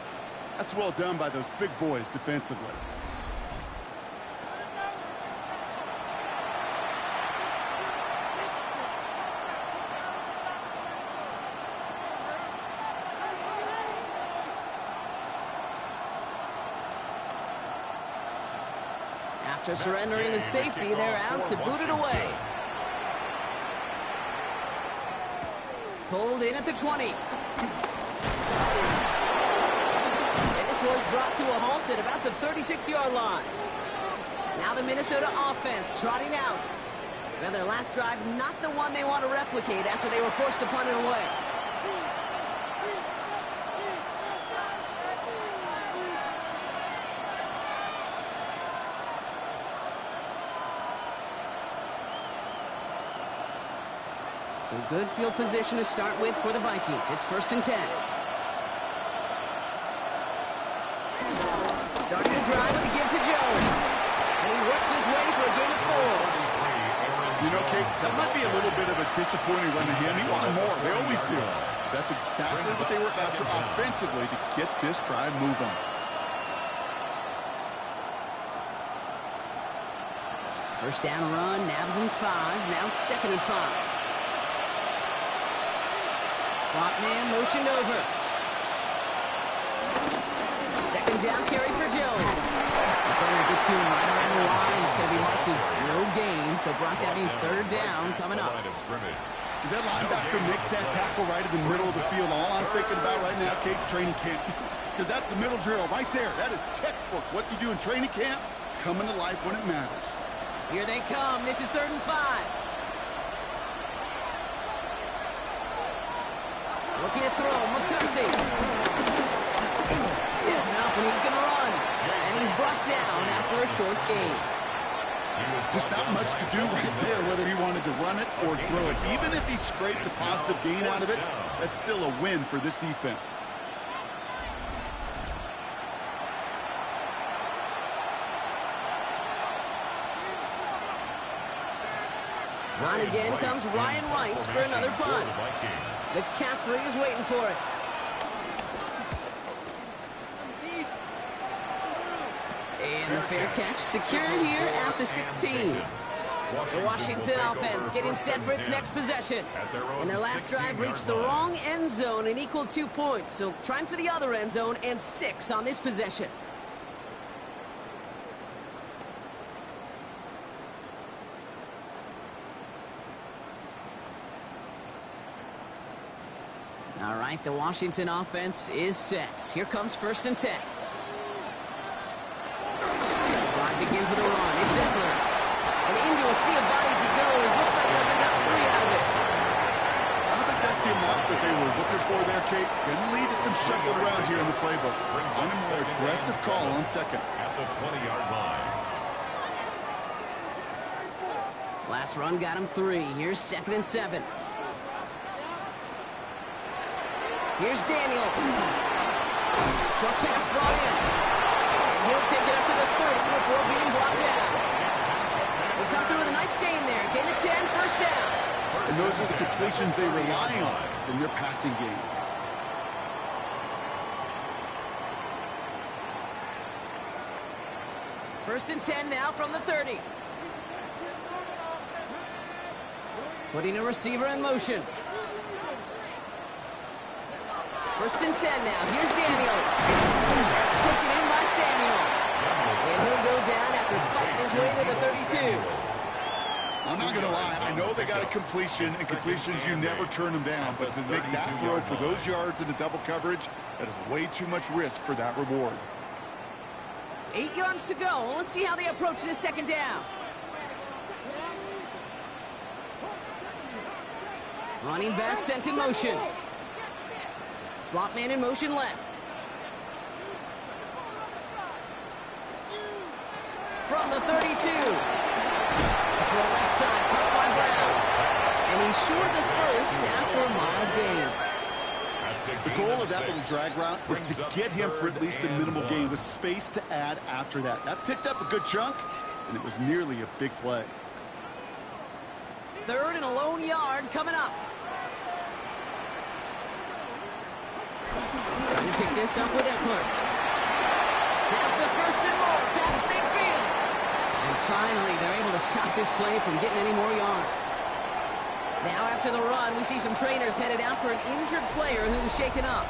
That's well done by those big boys defensively. After surrendering the safety, they're out to boot it away. Pulled in at the 20. And this one's brought to a halt at about the 36-yard line. Now the Minnesota offense trotting out. Well, their last drive, not the one they want to replicate after they were forced to punt it away. So good field position to start with for the Vikings. It's 1st and 10. Starting the drive with a give to Jones. And he works his way for a gain of 4. You know, Kate, that might be a little bit of a disappointing run to him. He wanted more. They always do. That's exactly what they were after offensively to get this drive moving. First down run, nabs him 5. Now 2nd and 5. Slot man motioned over. 2nd down carry for Jones. Defender gets to him right around the line. It's going to be marked as no gain. So, Brock, that means 3rd down coming up. As that linebacker makes that tackle right in the middle of the field, all I'm thinking about right now, Kate's training camp. Because that's the middle drill right there. That is textbook. What you do in training camp, coming to life when it matters. Here they come. This is 3rd and 5. Looking at throw. McCarthy. Stepping up, and he's going to run. And he's brought down after a short gain. Just not much to do right there, whether he wanted to run it or throw it. Even if he scraped a positive gain out of it, that's still a win for this defense. On again comes Ryan Wright for another punt. McCaffrey is waiting for it. And the fair catch secured here at the 16. The Washington offense getting set for its next possession. And their last drive reached the wrong end zone and equaled 2 points. So trying for the other end zone and 6 on this possession. All right, the Washington offense is set. Here comes 1st and 10. Drive begins with a run. It's Zettler. And into a sea of bodies he goes. Looks like they'll get about 3 out of it. I don't think that's the amount that they were looking for there, Kate. Going to lead to some shuffle around here in the playbook. On a more aggressive call on 2nd. At the 20-yard line. Last run got him 3. Here's 2nd and 7. Here's Daniels. Short pass brought in. And he'll take it up to the 30 before being brought down. They come through with a nice gain there. Gain of 10, 1st down. And those are the completions they rely on in their passing game. First and 10 now from the 30. Putting a receiver in motion. 1st and 10 now. Here's Daniels. That's taken in by Samuel. And he'll go down after fighting his way to the 32. I'm not going to lie. I know they got a completion, and completions, you never turn them down. But to make that throw for those yards into double coverage, that is way too much risk for that reward. 8 yards to go. Let's see how they approach this 2nd down. Running back sent in motion. Slot man in motion left. From the 32. To the left side, caught by Brown. And he's short the 1st after a mile gain. The goal of that little drag route was to get him for at least a minimal gain with space to add after that. That picked up a good chunk, and it was nearly a big play. 3rd and a lone yard coming up. Trying to pick this up with Eckler. That's the 1st and more past midfield. And finally, they're able to stop this play from getting any more yards. Now after the run, we see some trainers headed out for an injured player who was shaken up.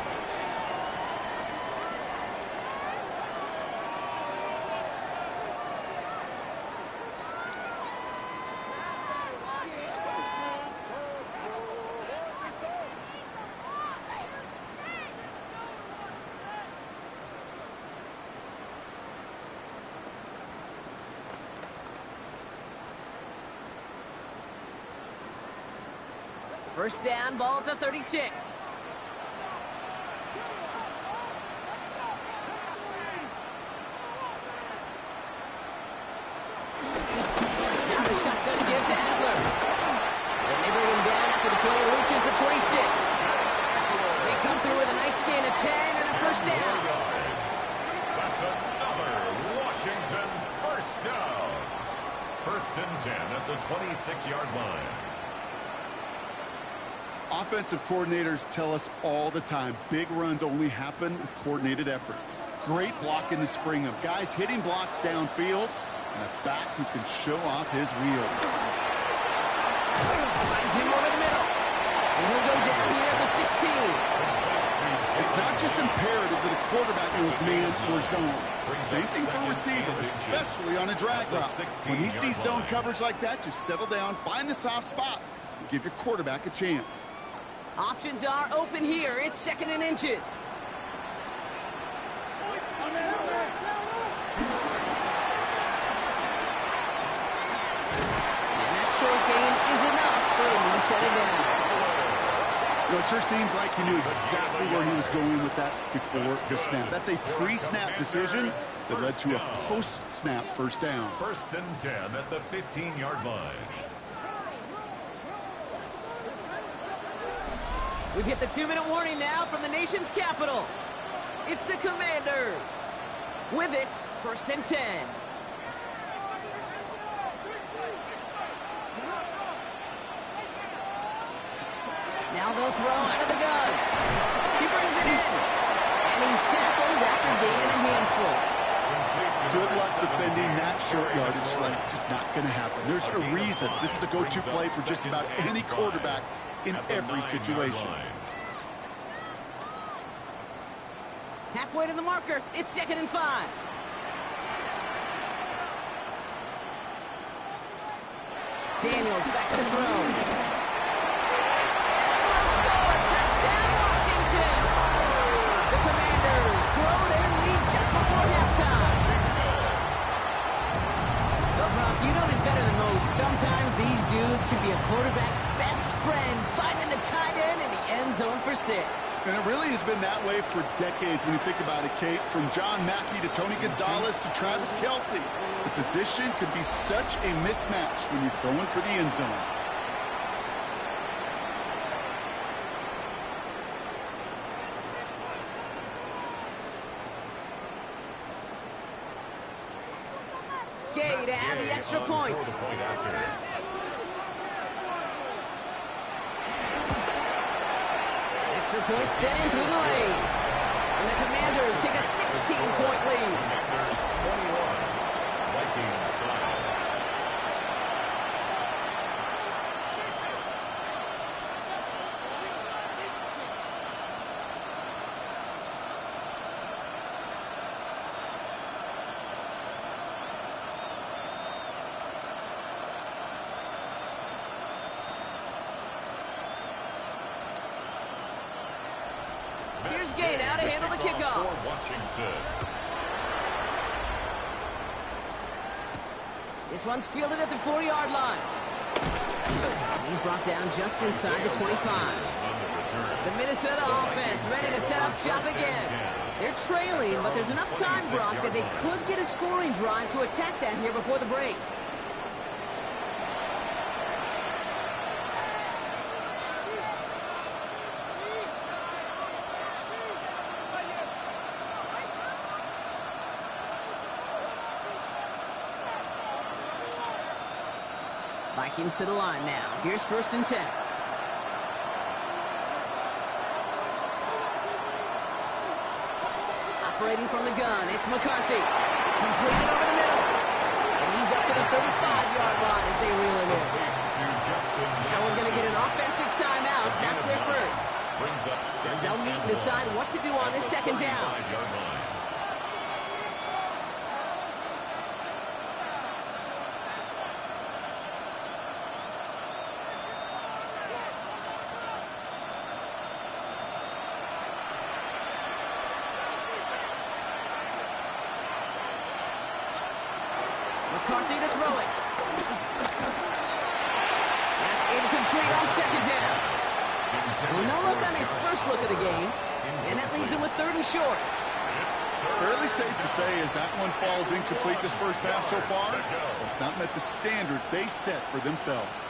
First down, ball at the 36. Now the shotgun gives to Adler. And they bring him down after the play reaches the 26. They come through with a nice gain of 10 and a 1st down. That's another Washington 1st down. 1st and 10 at the 26-yard line. Offensive coordinators tell us all the time, big runs only happen with coordinated efforts. Great blocking to spring them. Guys hitting blocks downfield, and a back who can show off his wheels. Finds him over the middle. And he'll go down here at the 16. It's not just imperative that a quarterback knows man or zone. Same thing for a receiver, especially on a drag route. When he sees zone coverage like that, just settle down, find the soft spot, and give your quarterback a chance. Options are open here. It's 2nd and inches. And that short gain is enough for a new set of down. You know, it sure seems like he knew exactly where he was going with that before the snap. That's a pre-snap decision that led to a post-snap first down. 1st and 10 at the 15-yard line. We've hit the 2-minute warning now from the nation's capital. It's the Commanders. With it, 1st and 10. Now they'll throw out of the gun. He brings it in. And he's tackled after gaining a handful. Good luck defending that short yardage slant. Just not going to happen. There's a reason this is a go-to play for just about any quarterback in every situation. Halfway to the marker. It's 2nd and 5. Daniels back to throw. Sometimes these dudes can be a quarterback's best friend, finding the tight end in the end zone for 6. And it really has been that way for decades when you think about it, Kate. From John Mackey to Tony Gonzalez to Travis Kelce. The position could be such a mismatch when you're throwing for the end zone. Gay to add the extra point. Extra point set in through the lane. And the Commanders take a 16-point lead. Commanders 21, Vikings 5. Here's Gay now to handle the kickoff. For Washington. This one's fielded at the 4-yard line. And he's brought down just inside the 25. The Minnesota offense ready to set up shop again. They're trailing, but there's enough time, Brock, that they could get a scoring drive to attack that here before the break. Vikings to the line now. Here's 1st and 10. Operating from the gun, it's McCarthy. Completed over the middle. And he's up to the 35-yard line as they reel him in. Now we're going to get an offensive timeout. That's their first. As they'll meet and decide what to do on this 2nd down. McCarthy to throw it. That's incomplete on 2nd down. No look on his first look of the game, and that leaves him with 3rd and short. Fairly safe to say as that one falls incomplete this first half so far, it's not met the standard they set for themselves.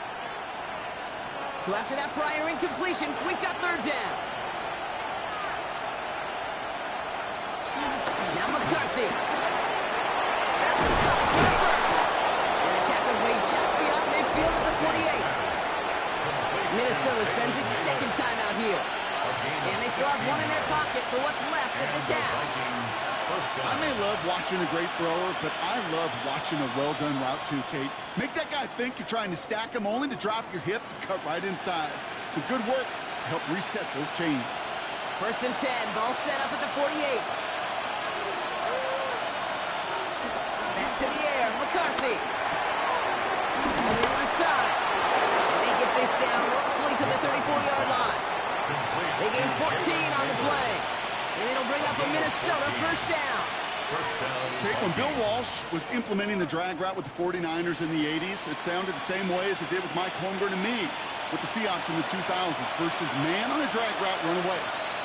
So after that prior incompletion, we've got 3rd down. Now McCarthy. That's McCarthy for the first. And the tackle's made just beyond midfield at the 48. Minnesota spends its 2nd time out here. And they still have one in their pocket for what's left of this half. I may love watching a great thrower, but I love watching a well-done route too, Kate. Make that guy think you're trying to stack him only to drop your hips and cut right inside. Some good work to help reset those chains. 1st and 10, ball set up at the 48. Back to the air, McCarthy. On the left side. And they get this down roughly to the 34-yard line. They gain 14 on the play. And it'll bring up a Minnesota 1st down. Okay, when Bill Walsh was implementing the drag route with the 49ers in the 80s, it sounded the same way as it did with Mike Holmgren and me with the Seahawks in the 2000s versus man on a drag route, run away.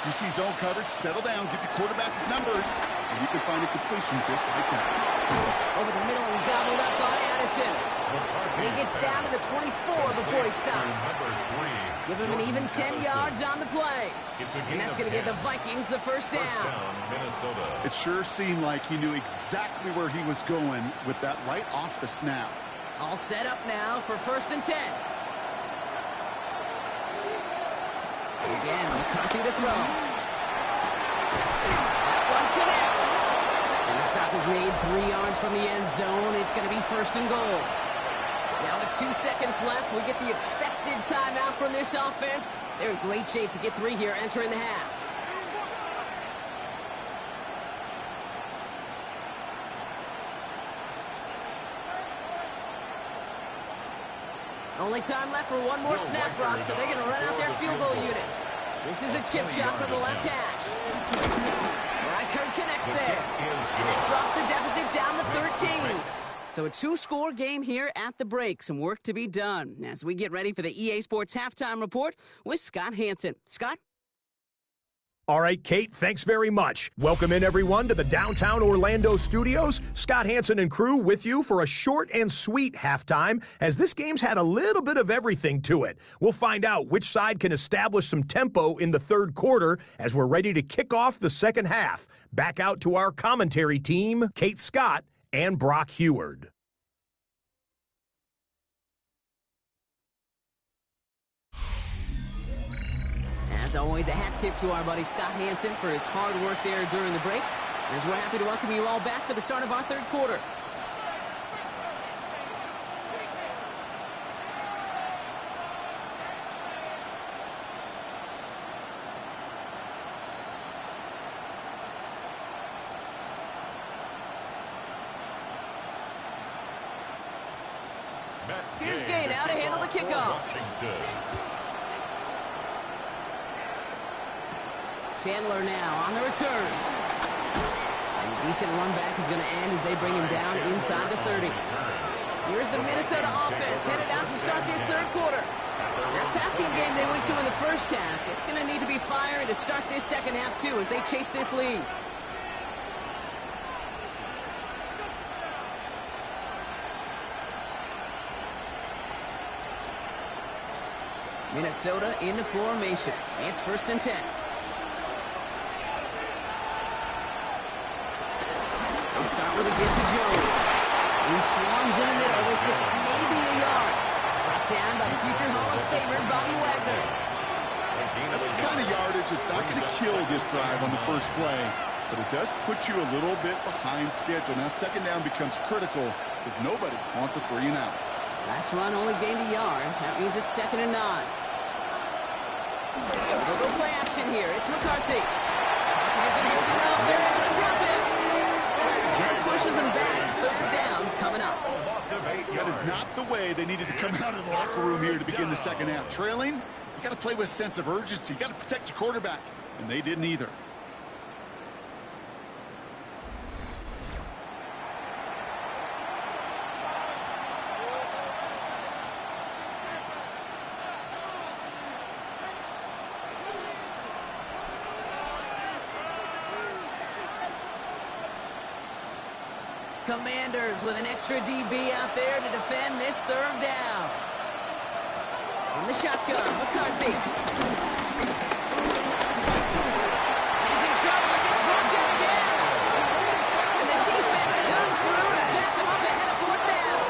You see zone coverage, settle down, give your quarterback his numbers, and you can find a completion just like that. Over the middle and gobbled up by Addison. And he gets down to the 24 before he stops. Give him an even 10 yards on the play. And that's going to give the Vikings the 1st down. It sure seemed like he knew exactly where he was going with that right off the snap. All set up now for 1st and 10. Again, McCarthy to throw. That one connects. And the stop is made 3 yards from the end zone. It's going to be 1st and goal. Now with 2 seconds left, we get the expected timeout from this offense. They're in great shape to get 3 here entering the half. Only time left for one more snap, Brock, so they're going to run out their field goal units. This is a chip shot from the left hash. Reichert connects there. And it drops the deficit down to 13. So a 2-score game here at the break. Some work to be done as we get ready for the EA Sports Halftime Report with Scott Hansen. Scott? All right, Kate, thanks very much. Welcome in, everyone, to the downtown Orlando studios. Scott Hansen and crew with you for a short and sweet halftime, as this game's had a little bit of everything to it. We'll find out which side can establish some tempo in the 3rd quarter as we're ready to kick off the 2nd half. Back out to our commentary team, Kate Scott and Brock Heward. As always, a hat tip to our buddy Scott Hansen for his hard work there during the break. As we're happy to welcome you all back for the start of our 3rd quarter. Here's Gay now to handle the kickoff. Chandler now on the return. And a decent run back is going to end as they bring him down inside the 30. Here's the Minnesota offense headed out to start this 3rd quarter. That passing game they went to in the 1st half, it's going to need to be firing to start this 2nd half too as they chase this lead. Minnesota into formation. It's 1st and 10. They start with a gift to Jones. He swarms in the middle. This gets maybe a yard. Brought down by the future Hall of Famer, Bobby Wagner. That's the kind of yardage that's not going to kill this drive on the 1st play, but it does put you a little bit behind schedule. Now 2nd down becomes critical because nobody wants a 3 and out. Last run only gained a yard. That means it's 2nd and 9. Little play action here. It's McCarthy. Isn't holding up. They're able to drop it. That pushes them back. 3rd down coming up. That is not the way they needed to come out of the locker room here to begin the 2nd half. Trailing, you got to play with a sense of urgency. You got to protect your quarterback, and they didn't either. Commanders with an extra DB out there to defend this 3rd down. In the shotgun, McCarthy. He's in trouble and gets brought down again. And the defense comes through to back him up ahead of 4th down.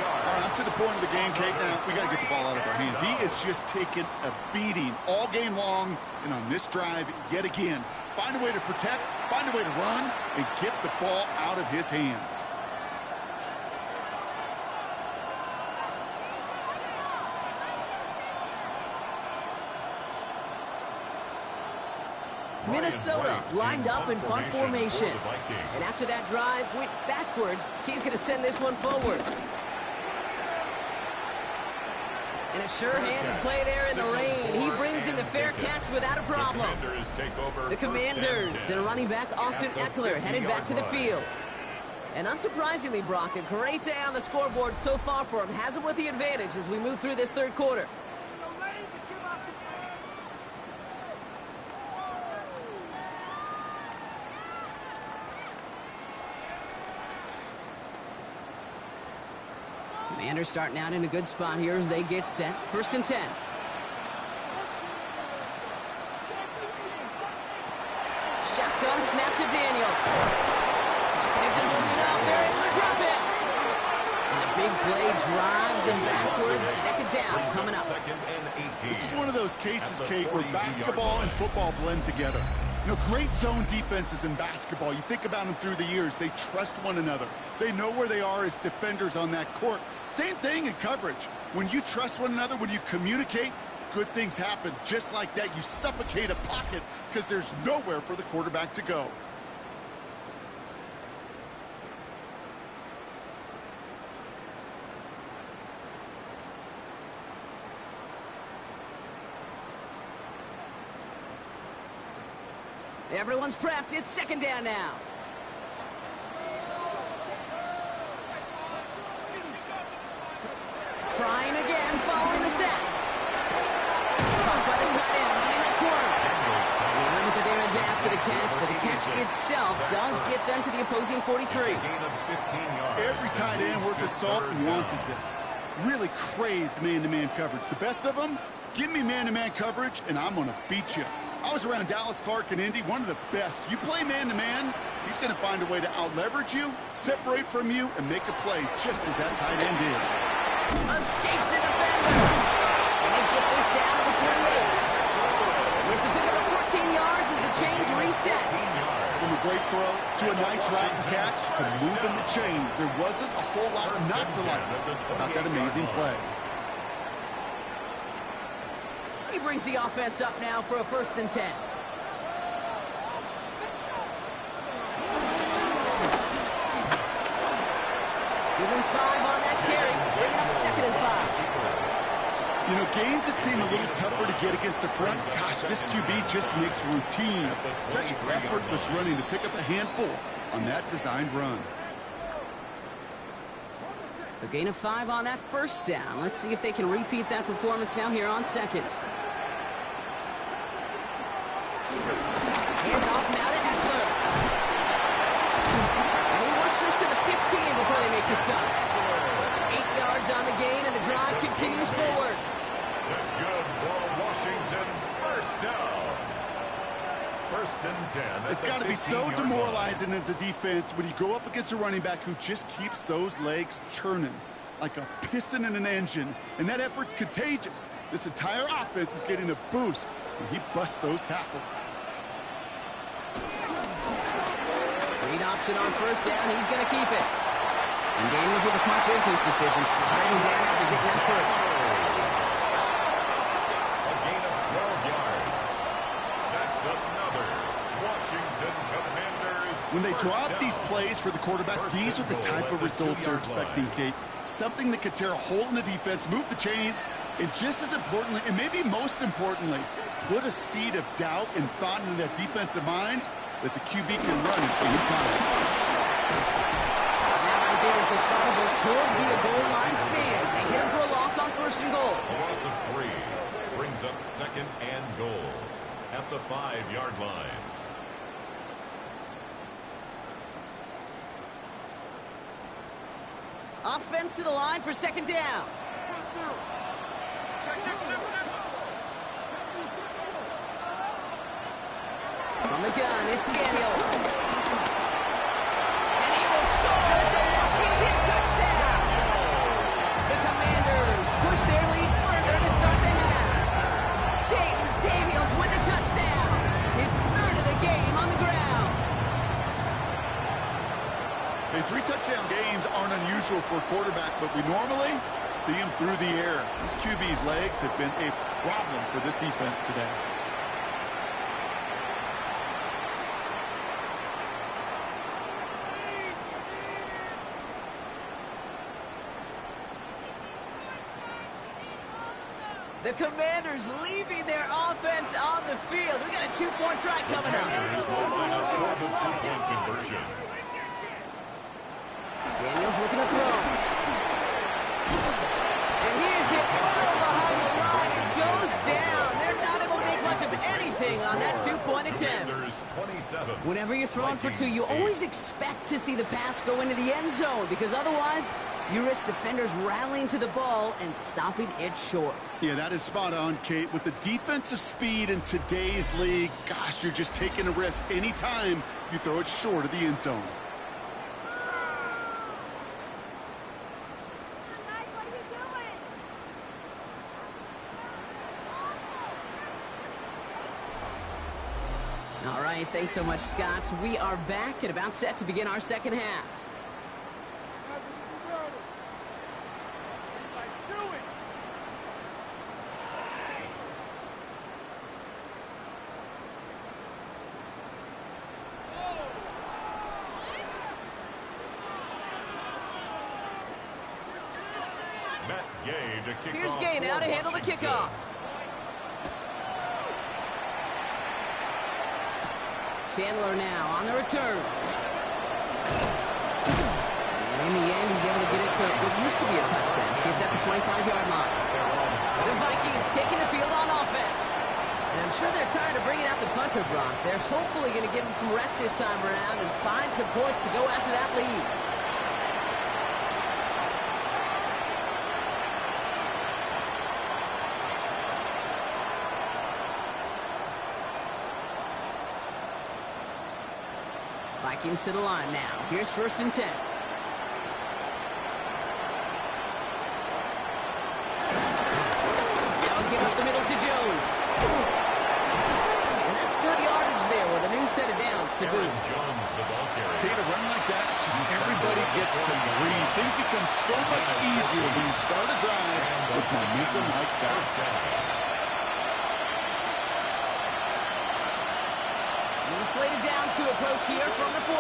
All right, I'm to the point of the game, Kate. Now, we got to get the ball out of our hands. He is just taken a beating all game long, and on this drive, yet again, find a way to protect, find a way to run, and get the ball out of his hands. Minnesota lined up in punt formation. And after that drive went backwards, he's going to send this one forward. And a sure-handed play there in the rain. He brings in the fair catch without a problem. The Commanders and running back Austin Eckler headed back to the field. And unsurprisingly, Brock, a great day on the scoreboard so far for him. Has him with the advantage as we move through this third quarter. Commanders starting out in a good spot here as they get set. 1st and 10. Shotgun snap to Daniels. Isn't moving up. They're able to drop it. And a big play drives them backwards. 2nd down coming up. This is one of those cases, Kate, where basketball and football blend together. You know, great zone defenses in basketball. You think about them through the years. They trust one another. They know where they are as defenders on that court. Same thing in coverage. When you trust one another, when you communicate, good things happen. Just like that, you suffocate a pocket because there's nowhere for the quarterback to go. Everyone's prepped. It's 2nd down now. Trying again, following the sack. Caught by the tight end, running that corner. They limit the damage after the catch, but the catch itself does get them to the opposing 43. Every tight end worth of salt wanted this. Really craved man-to-man coverage. The best of them, give me man-to-man coverage, and I'm going to beat you. I was around Dallas Clark and Indy, one of the best. You play man-to-man, he's going to find a way to out-leverage you, separate from you, and make a play just as that tight end did. Escapes a defender. And they get this down to the 28. It's a pick up of 14 yards as the chains reset. From a great throw to a nice route and catch to moving the chains. There wasn't a whole lot not to like about that amazing play. He brings the offense up now for a 1st and 10. Give him 5 on that carry. Bring it up 2nd and 5. You know, gains that seem a little tougher to get against the front. Gosh, this QB just makes routine such effortless running to pick up a handful on that designed run. So gain of 5 on that 1st down. Let's see if they can repeat that performance now here on 2nd. Hand off now to Eckler. And he works this to the 15 before they make the stop. 8 yards on the gain, and the drive continues forward. That's good for Washington. 1st down. 1st and 10. It's got to be so demoralizing as a defense when you go up against a running back who just keeps those legs churning like a piston in an engine, and that effort's contagious. This entire offense is getting a boost when he busts those tackles. Great option on 1st down. He's going to keep it. And Daniels with a smart business decision, sliding down after getting that 1st. A gain of 12 yards. That's another Washington Commanders. When they draw up these plays for the quarterback, these are the type of results they're expecting, Kate. Something that could tear a hole in the defense, move the chains, and just as importantly, and maybe most importantly, put a seed of doubt and thought into that defensive mind that the QB can run at any time. Now right there is the start of what could be a goal line stand. They hit him for a loss on 1st and goal. A loss of 3 brings up 2nd and goal at the 5-yard line. Offense to the line for 2nd down. From the gun, it's Daniels. And he will score. It's a Washington touchdown. The Commanders push their lead further to start the half. Latavius with the touchdown. His third of the game on the ground. Hey, 3 touchdown games aren't unusual for a quarterback, but we normally see him through the air. This QB's legs have been a problem for this defense today. The Commanders leaving their offense on the field. We got a 2-point try coming up. Commanders will line up for the 2-point conversion. Daniels looking to throw. And he is hit well behind the line and goes down. They're not able to make much of anything on that 2-point attempt. Commanders 27. Whenever you're throwing for 2, you always expect to see the pass go into the end zone because otherwise you risk defenders rallying to the ball and stopping it short. Yeah, that is spot on, Kate. With the defensive speed in today's league, gosh, you're just taking a risk anytime you throw it short of the end zone. All right, thanks so much, Scott. We are back and about set to begin our second half. Here's Gay now to handle the kickoff. Chandler now on the return. And in the end, he's able to get it to what used to be a touchback. It's at the 25-yard line. The Vikings taking the field on offense. And I'm sure they're tired of bringing out the punter, Brock. They're hopefully going to give him some rest this time around and find some points to go after that lead. Vikings to the line now. Here's 1st and 10. Now give up the middle to Jones. And that's good yardage there with a new set of downs to boot. Jones, the ball carrier. Okay, to run like that, just everybody gets to breathe. Things become so much easier when you start a drive with momentum like that. Slated downs to approach here from the 40.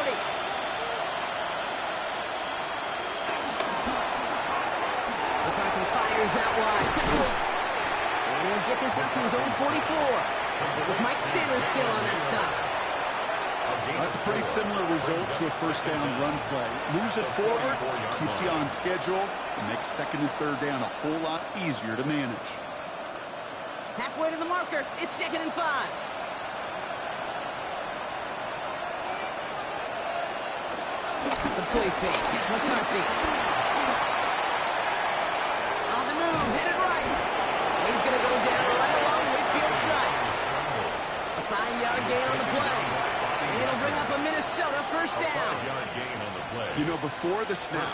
McCarthy fires out wide, complete. And he'll get this up to his own 44. It was Mike Sanders still on that side. That's a pretty similar result to a first down run play. Moves it forward, keeps you on schedule, and makes 2nd and 3rd down a whole lot easier to manage. Halfway to the marker, it's 2nd and 5. The play fake. It's McCarthy. On the move, headed right. He's going to go down right along midfield strike. A 5-yard gain on the play. And it'll bring up a Minnesota first down. You know, before the snap,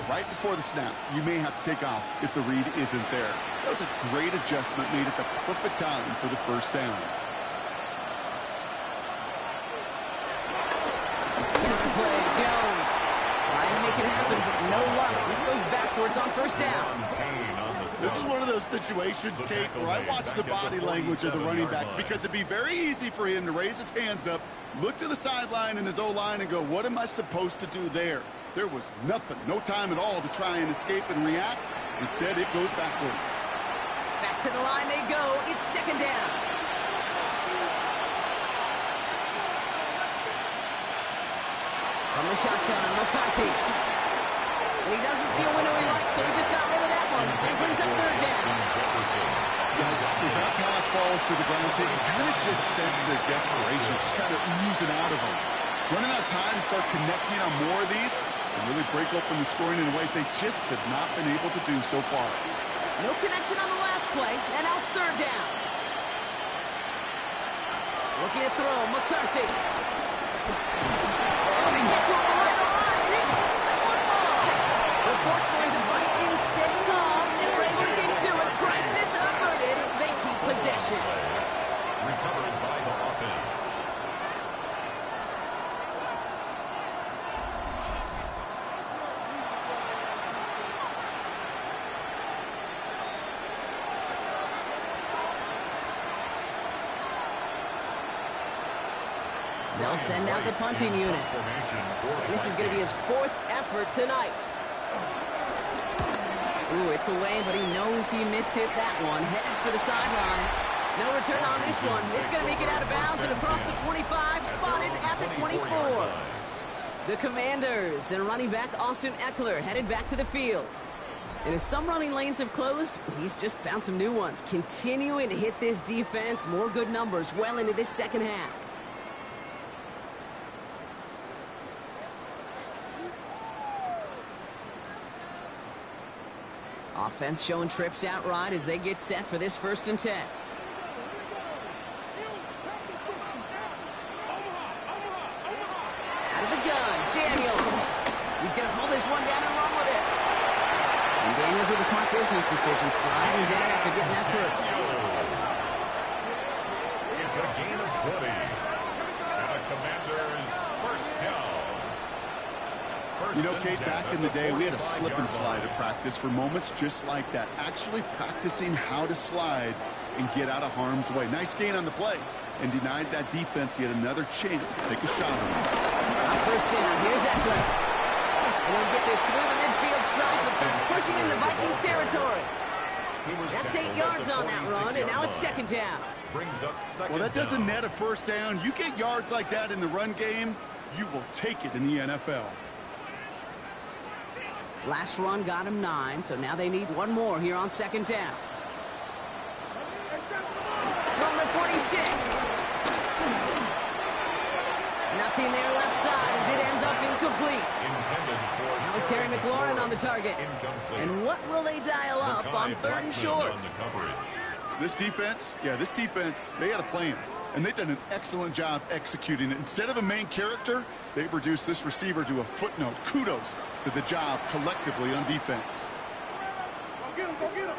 right before the snap, you may have to take off if the read isn't there. That was a great adjustment made at the perfect time for the first down. Jones trying to make it happen, but no luck. This goes backwards on first down. This is one of those situations, Kate, where I watch the body language of the running back because it'd be very easy for him to raise his hands up, look to the sideline in his O-line and go, what am I supposed to do there? There was nothing, no time at all to try and escape and react. Instead, it goes backwards. Back to the line they go. It's 2nd down. From the shotgun, McCarthy. And he doesn't see a window he likes, so he just got rid of that one. It brings up 3rd down. As that pass falls to the ground, you kind of just sense the desperation, just kind of oozing out of them. Running out of time to start connecting on more of these and really break open the scoring in a way they just have not been able to do so far. No connection on the last play, and now it's 3rd down. Looking to throw, McCarthy. Get to him behind the line, and he loses the football. Unfortunately, the Vikings stay calm. They were able to get to it. Crisis averted. They keep possession. They'll send out the punting unit. And this is going to be his 4th effort tonight. Ooh, it's away, but he knows he mishit that one. Headed for the sideline. No return on this one. It's going to make it out of bounds and across the 25, spotted at the 24. The Commanders and running back Austin Eckler headed back to the field. And as some running lanes have closed, he's just found some new ones. Continuing to hit this defense, more good numbers well into this second half. Offense showing trips out right as they get set for this 1st and 10. Out of the gun, Daniels. He's going to pull this one down and run with it. And Daniels with a smart business decision, sliding down after getting that first. It's a gain of 20. And the Commanders' 1st down. You know, Kate, back in the day, we had a slip and slide at practice for moments just like that. Actually practicing how to slide and get out of harm's way. Nice gain on the play. And denied that defense yet another chance to take a shot on him. On 1st down, here's Eckler. And he'll get this through the midfield stripe and starts pushing into Vikings territory. That's 8 yards on that run, and now it's 2nd down. Well, that doesn't net a 1st down. You get yards like that in the run game, you will take it in the NFL. Last run got him 9, so now they need one more here on 2nd down. From the 46. Nothing there left side as it ends up incomplete. That was Terry McLaurin on the target. And what will they dial up on 3rd and short? This defense, they had a plan. And they've done an excellent job executing it. Instead of a main character, they've reduced this receiver to a footnote. Kudos to the job collectively on defense. Go get him, go get him.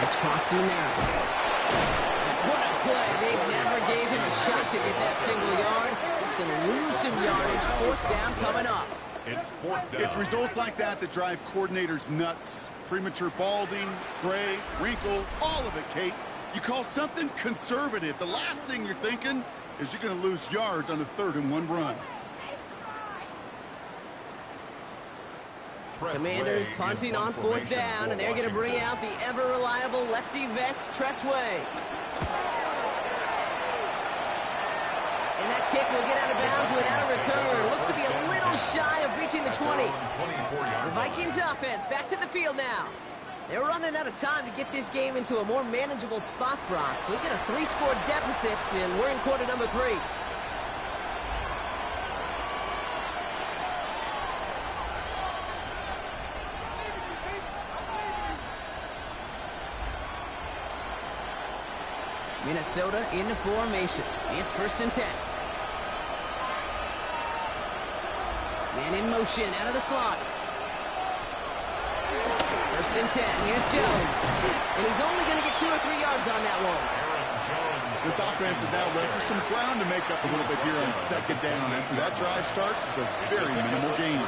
It's Krosky now. What a play. They never gave him a shot to get that single yard. He's going to lose some yardage. 4th down coming up. It's 4th down. It's results like that that drive coordinators nuts. Premature balding, gray, wrinkles, all of it, Kate. You call something conservative. The last thing you're thinking is you're going to lose yards on a 3rd and 1 run. Commanders punting on 4th down, and they're going to bring out the ever-reliable lefty vets, Tressway. And that kick will get out of bounds without a return. Looks to be a little shy of reaching the 20. The Vikings offense back to the field now. They're running out of time to get this game into a more manageable spot, Brock. We've got a 3-score deficit, and we're in quarter number 3. Minnesota in the formation. It's 1st and 10. Man in motion out of the slot. 1st and 10. Here's Jones. And he's only going to get 2 or 3 yards on that one. This offense is now left for some ground to make up a little bit here on 2nd down. After that drive starts with a very minimal gain.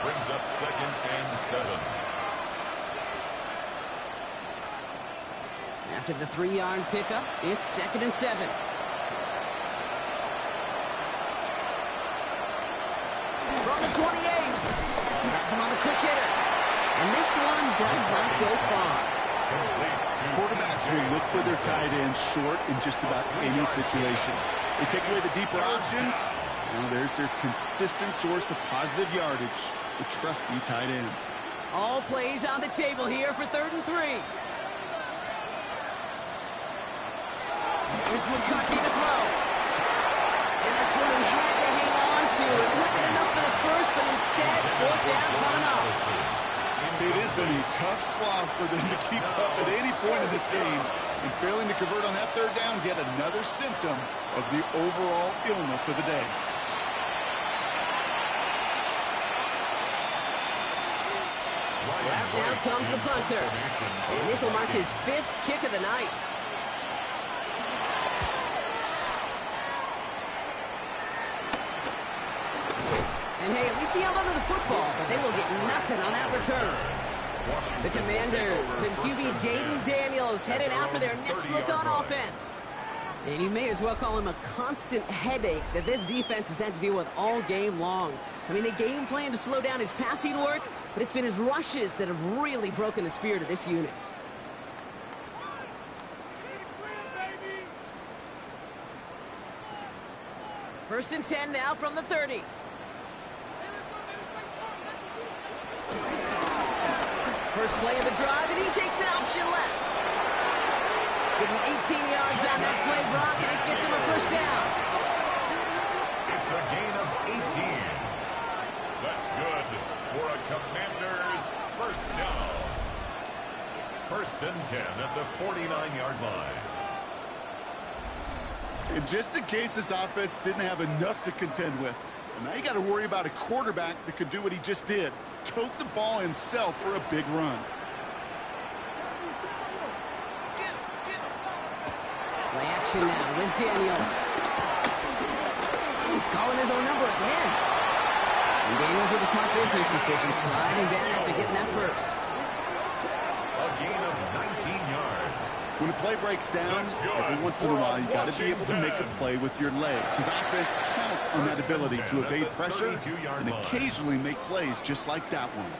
Brings up 2nd and 7. After the 3-yard pickup, it's 2nd and 7. From the 28. That's him on the quick hitter. And this one does not go far. Quarterbacks will look for their tight ends short in just about any situation. They take away the deeper options. Now there's their consistent source of positive yardage, the trusty tight end. All plays on the table here for 3rd and 3. Here's McCarthy to throw. And that's what he had to hang on to. It wasn't enough for the first, but instead, 4th down coming up. It has been a tough slog for them to keep up at any point in this game. And failing to convert on that 3rd down, yet another symptom of the overall illness of the day. So out now comes the punter. And this will mark his 5th kick of the night. And hey, at least he held onto the football, but they will get nothing on that return. The Commanders and QB Jaden Daniels heading out for their next look on offense. And you may as well call him a constant headache that this defense has had to deal with all game long. I mean, they game plan to slow down his passing work, but it's been his rushes that have really broken the spirit of this unit. First and 10 now from the 30. First play of the drive, and he takes an option left. Give him 18 yards on that play, Brock, and it gets him a first down. It's a gain of 18. That's good for a Commanders first down. First and 10 at the 49-yard line. And just in case this offense didn't have enough to contend with, and now you got to worry about a quarterback that could do what he just did, tote the ball himself for a big run. Play action now with Daniels. He's calling his own number again. And Daniels with a smart business decision, sliding down after getting that first. A gain of 19 yards. When a play breaks down, every once in a while, you got to be able to make a play with your legs. His offense counts on that ability to evade pressure and occasionally make plays just like that one.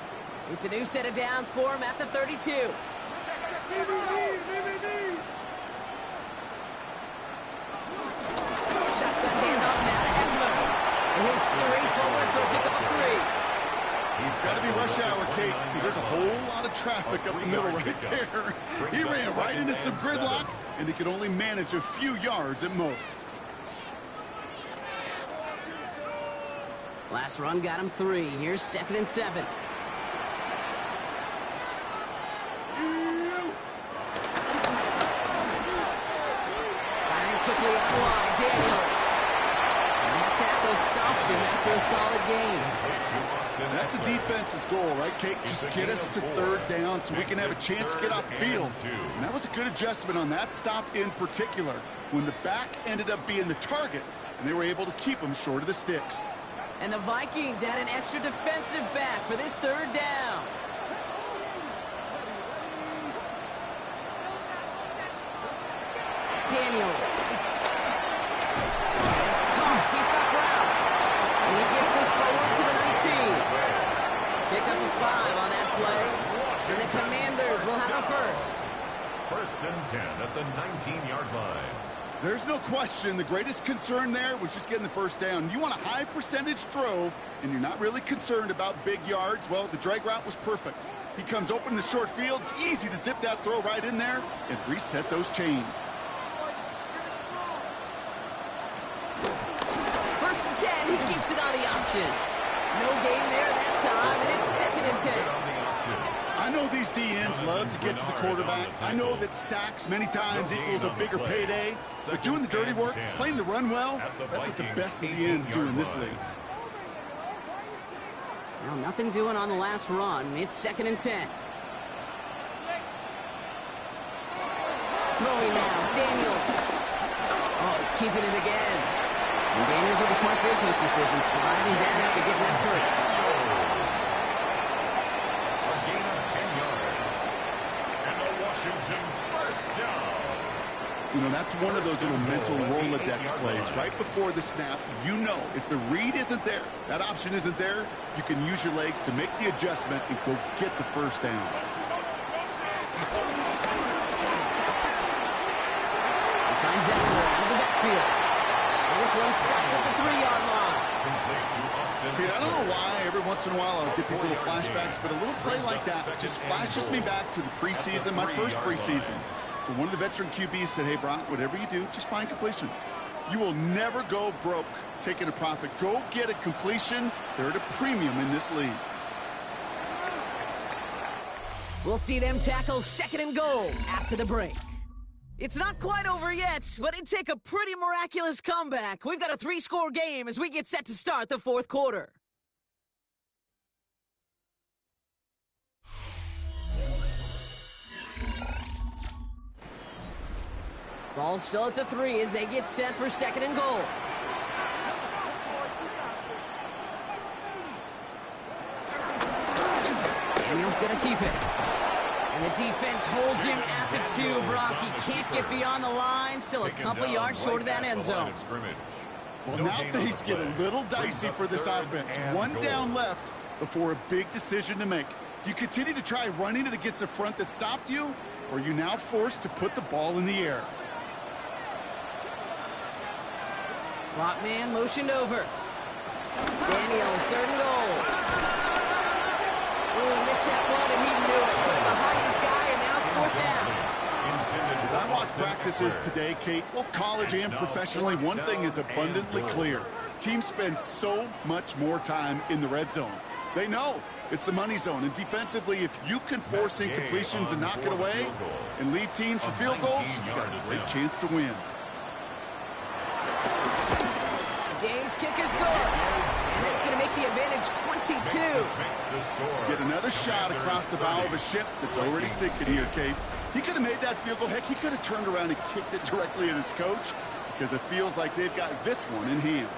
It's a new set of downs for him at the 32. Shotgun handoff now to Edler. And he'll scurry forward for a pickup of 3. He's got to be rush hour, Kate, because there's a whole lot of traffic up the middle right there. He ran right into some gridlock, and he could only manage a few yards at most. Last run got him 3. Here's 2nd and 7. Firing quickly out wide, Daniels. And that tackle stops him after a solid gain. That's a defense's goal, right, Kate? Just get us to 3rd down so we can have a chance to get off the field. And that was a good adjustment on that stop in particular, when the back ended up being the target, and they were able to keep him short of the sticks. And the Vikings add an extra defensive back for this 3rd down. Daniels. He's caught. He's got Brown. And he gets this forward to the 19. Pick up a 5 on that play. And the Commanders will have a first. First and 10 at the 19-yard line. There's no question the greatest concern there was just getting the first down. You want a high percentage throw, and you're not really concerned about big yards. Well, the drag route was perfect. He comes open in the short field. It's easy to zip that throw right in there and reset those chains. First and 10, he keeps it on the option. No gain there that time, and it's 2nd and 10. I know these DNs love to get to the quarterback. I know that sacks many times equals a bigger payday. But doing the dirty work, playing to run well, that's what the best of the ends do in this league. Well, nothing doing on the last run. It's 2nd and 10. Throwing now, Daniels. Oh, he's keeping it again. And Daniels with a smart business decision, sliding down after getting that first. A gain of 10 yards. And the Washington first down. You know, that's one of those little mental Rolodex plays. Right before the snap, you know if the read isn't there, that option isn't there, you can use your legs to make the adjustment and go get the first down. He finds Edler out of the backfield. And this one's stopped at the 3-yard line. Pete, I don't know why every once in a while I'll get these little flashbacks, but a little play like that just flashes me back to the preseason, my first preseason. But one of the veteran QBs said, hey, Brock, whatever you do, just find completions. You will never go broke taking a profit. Go get a completion. They're at a premium in this league. We'll see them tackle 2nd and goal after the break. It's not quite over yet, but it'd take a pretty miraculous comeback. We've got a 3-score game as we get set to start the 4th quarter. Ball still at the 3 as they get set for 2nd and goal. Daniel's gonna keep it. And the defense holds him at the 2, Brock. He can't get beyond the line. Still a couple yards short of that end zone. Well, now things get a little dicey for this offense. One down left before a big decision to make. Do you continue to try running it against a front that stopped you, or are you now forced to put the ball in the air? Slot man motioned over. Daniels, 3rd and goal. Ooh, missed that one, and he knew it. Put it behind his guy, and now it's 4th down. As I watch practices today, Kate, both college and professionally, one thing is abundantly clear. Teams spend so much more time in the red zone. They know it's the money zone, and defensively, if you can force incompletions and knock it away and lead teams for field goals, you've got a great chance to win. Gaines' kick is good, and that's going to make the advantage 22. Get another shot across the bow of a ship that's already sinking here, Kate. He could have made that field goal. Heck, he could have turned around and kicked it directly at his coach, because it feels like they've got this one in hand.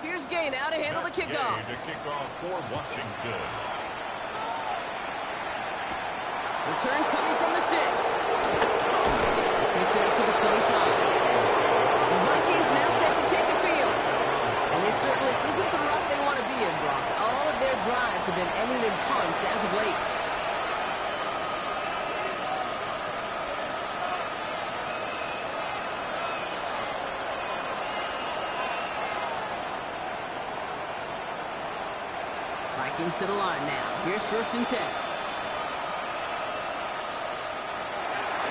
Here's Gain now to handle the kickoff. The kickoff for Washington. Return coming from the 6. This makes it up to the 25. The Vikings now set to take the field. And this certainly isn't the rut they want to be in, Brock. All of their drives have been ended in punts as of late. Vikings to the line now. Here's 1st and 10.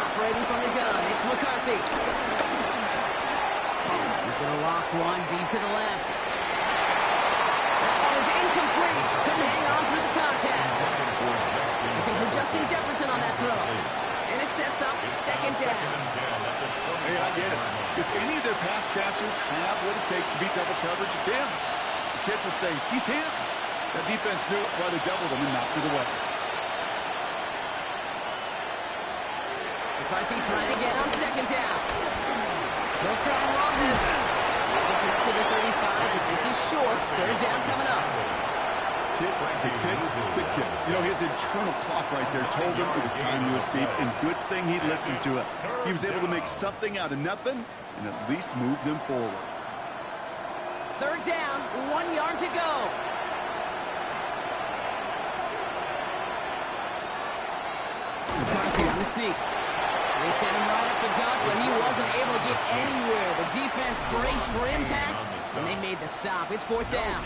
Operating from the gun, it's McCarthy. He's going to loft one deep to the left. That one is incomplete. Couldn't hang on through the contact. Looking for Justin Jefferson on that throw. And it sets up 2nd down. Hey, I get it. If any of their pass catchers have what it takes to beat double coverage, it's him. The kids would say, he's him. That defense knew it's why they doubled him and knocked it away. McCarthy trying again on 2nd down. He'll try and run this. Gets it up to the 35, but this is short. 3rd down coming up. Tick, tick, tick, tick, tick. You know, his internal clock right there told him it was time to escape, and good thing he listened to it. He was able to make something out of nothing and at least move them forward. 3rd down, 1 yard to go. McCarthy on the sneak. They sent him right up the gut, but he wasn't able to get anywhere. The defense braced for impact, and they made the stop. It's 4th down.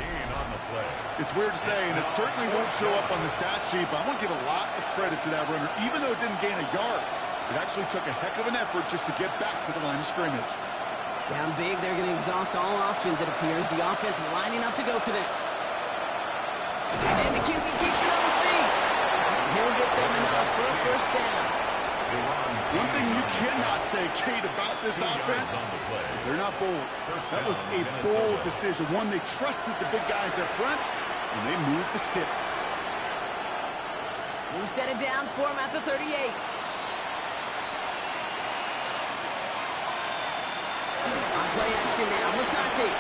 It's weird to say, and it certainly won't show up on the stat sheet, but I want to give a lot of credit to that runner. Even though it didn't gain a yard, it actually took a heck of an effort just to get back to the line of scrimmage. Down big, they're going to exhaust all options, it appears. The offense lining up to go for this. And the QB keeps it on the sneak. He'll get them enough for a 1st down. One thing you cannot say, Kate, about this offense is they're not bold. That was a bold decision. One, they trusted the big guys up front, and they moved the sticks. New set of downs for him at the 38. On play action now, McCarthy.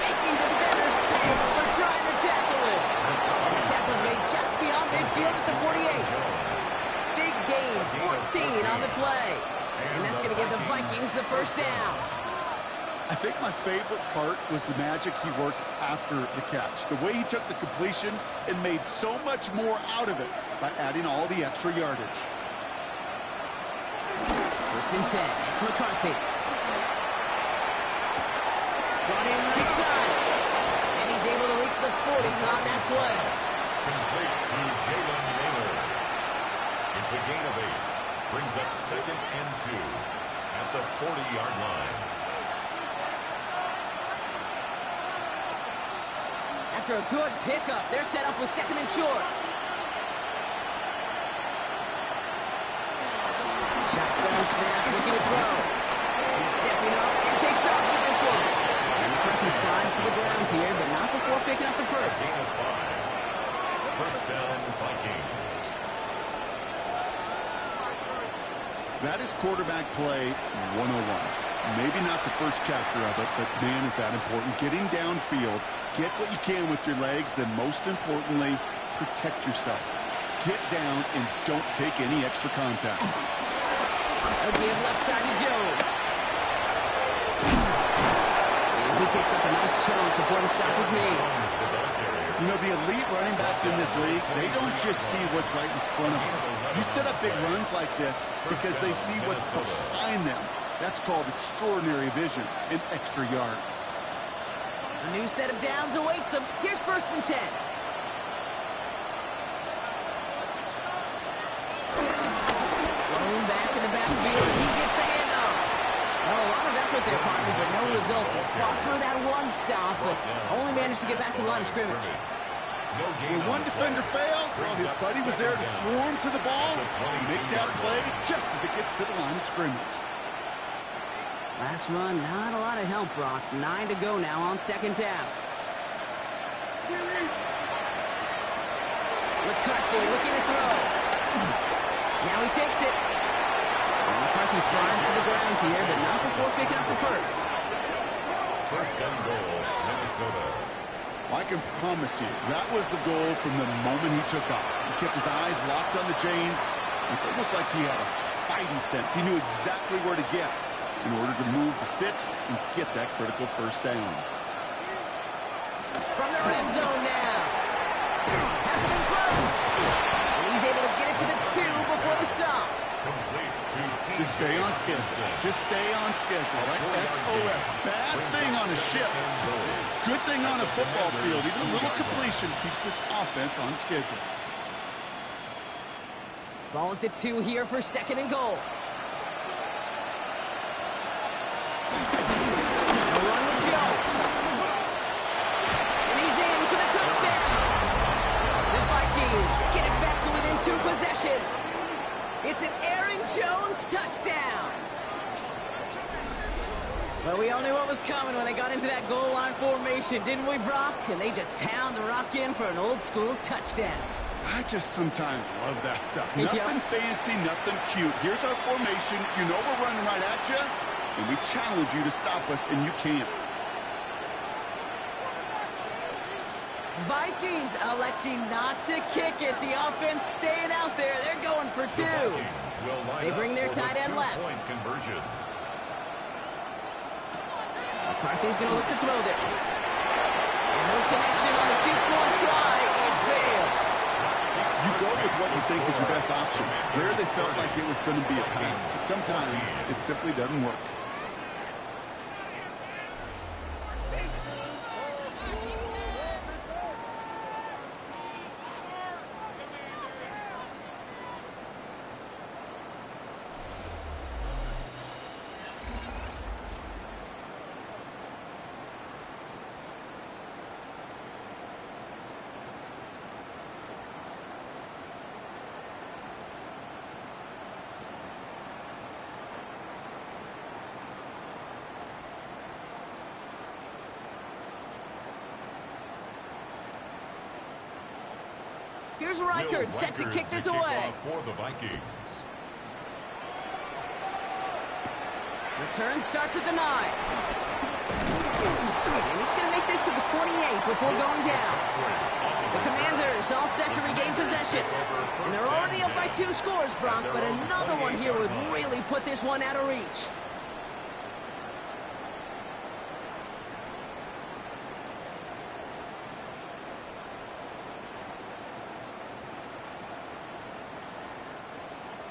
Making the defenders pay for trying to tackle it. And the tackle's made just beyond midfield at the 48. Big gain, 14 on the play. And that's going to give the Vikings the 1st down. I think my favorite part was the magic he worked after the catch. The way he took the completion and made so much more out of it by adding all the extra yardage. 1st and 10. It's McCarthy. Brought in right side. And he's able to reach the 40 on that play. Complete to Jalen Naylor. It's a gain of 8. Brings up 2nd and 2 at the 40-yard line. After a good pickup, they're set up with 2nd and short. Shotgun snap, looking to throw. He's stepping up and takes off with this one. And McCarthy McCarthy slides to the ground here, but not before picking up the first. Gain of 5. First down, Vikings. That is quarterback play 101. Maybe not the first chapter of it, but man, is that important. Getting downfield, get what you can with your legs, then most importantly, protect yourself. Get down and don't take any extra contact. A give left side to Jones. And he picks up a nice chunk before the stop is made. You know, the elite running backs in this league, they don't just see what's right in front of them. You set up big runs like this because they see what's behind them. That's called extraordinary vision and extra yards. A new set of downs awaits him. Here's 1st and 10. Thrown back in the backfield, and he gets the handoff. Well, a lot of effort there, partner, but no results. He fought through that one stop, but only managed to get back to the line of scrimmage. When one defender failed, well, his buddy was there to swarm to the ball and make that play just as it gets to the line of scrimmage. Last run, not a lot of help, Brock. 9 to go now on 2nd down. McCarthy looking to throw. Now he takes it. And McCarthy slides to the ground here, but not before picking up the first. First and goal, Minnesota. I can promise you, that was the goal from the moment he took off. He kept his eyes locked on the chains. It's almost like he had a spidey sense. He knew exactly where to get in order to move the sticks and get that critical first down. From the red zone now. Hasn't been close. And he's able to get it to the 2 before the stop. Complete to T. Just stay on schedule. Just stay on schedule. Like SOS. Bad thing on a ship. Good thing on a football field. Even a little completion keeps this offense on schedule. Ball at the 2 here for 2nd and goal. A run with Jones. And he's in for the touchdown. The Vikings get it back to within 2 possessions. It's an Aaron Jones touchdown. Well, we all knew what was coming when they got into that goal line formation, didn't we, Brock? And they just pound the rock in for an old-school touchdown. I just sometimes love that stuff. Nothing fancy, nothing cute. Here's our formation. You know we're running right at you, and we challenge you to stop us, and you can't. Vikings electing not to kick it. The offense staying out there. They're going for 2. They bring their tight end left. Conversion. McCarthy's going to look to throw this. And no connection on the 2-point try. It fails. You go with what you think is your best option. Where they felt like it was going to be a pass. But sometimes it simply doesn't work. Here's Reichert set to kick this away. For the Vikings. Return starts at the 9. And he's going to make this to the 28 before going down. The Commanders all set to regain possession. And they're already up by 2 scores, Brock, but another one here would really put this one out of reach.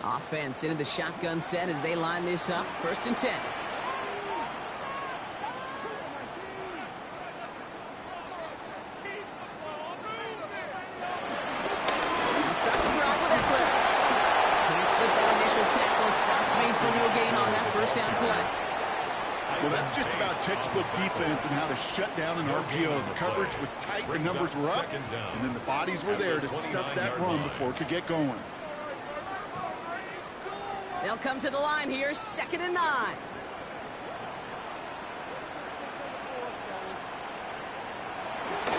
Offense into the shotgun set as they line this up. 1st and 10. Start the drive with Eckler. Can't slip that initial tackle. Stops made for no gain on that 1st down play. Well, that's just about textbook defense and how to shut down an RPO. The coverage was tight, the numbers were up, and then the bodies were there to stuff that run before it could get going. They'll come to the line here, 2nd and 9.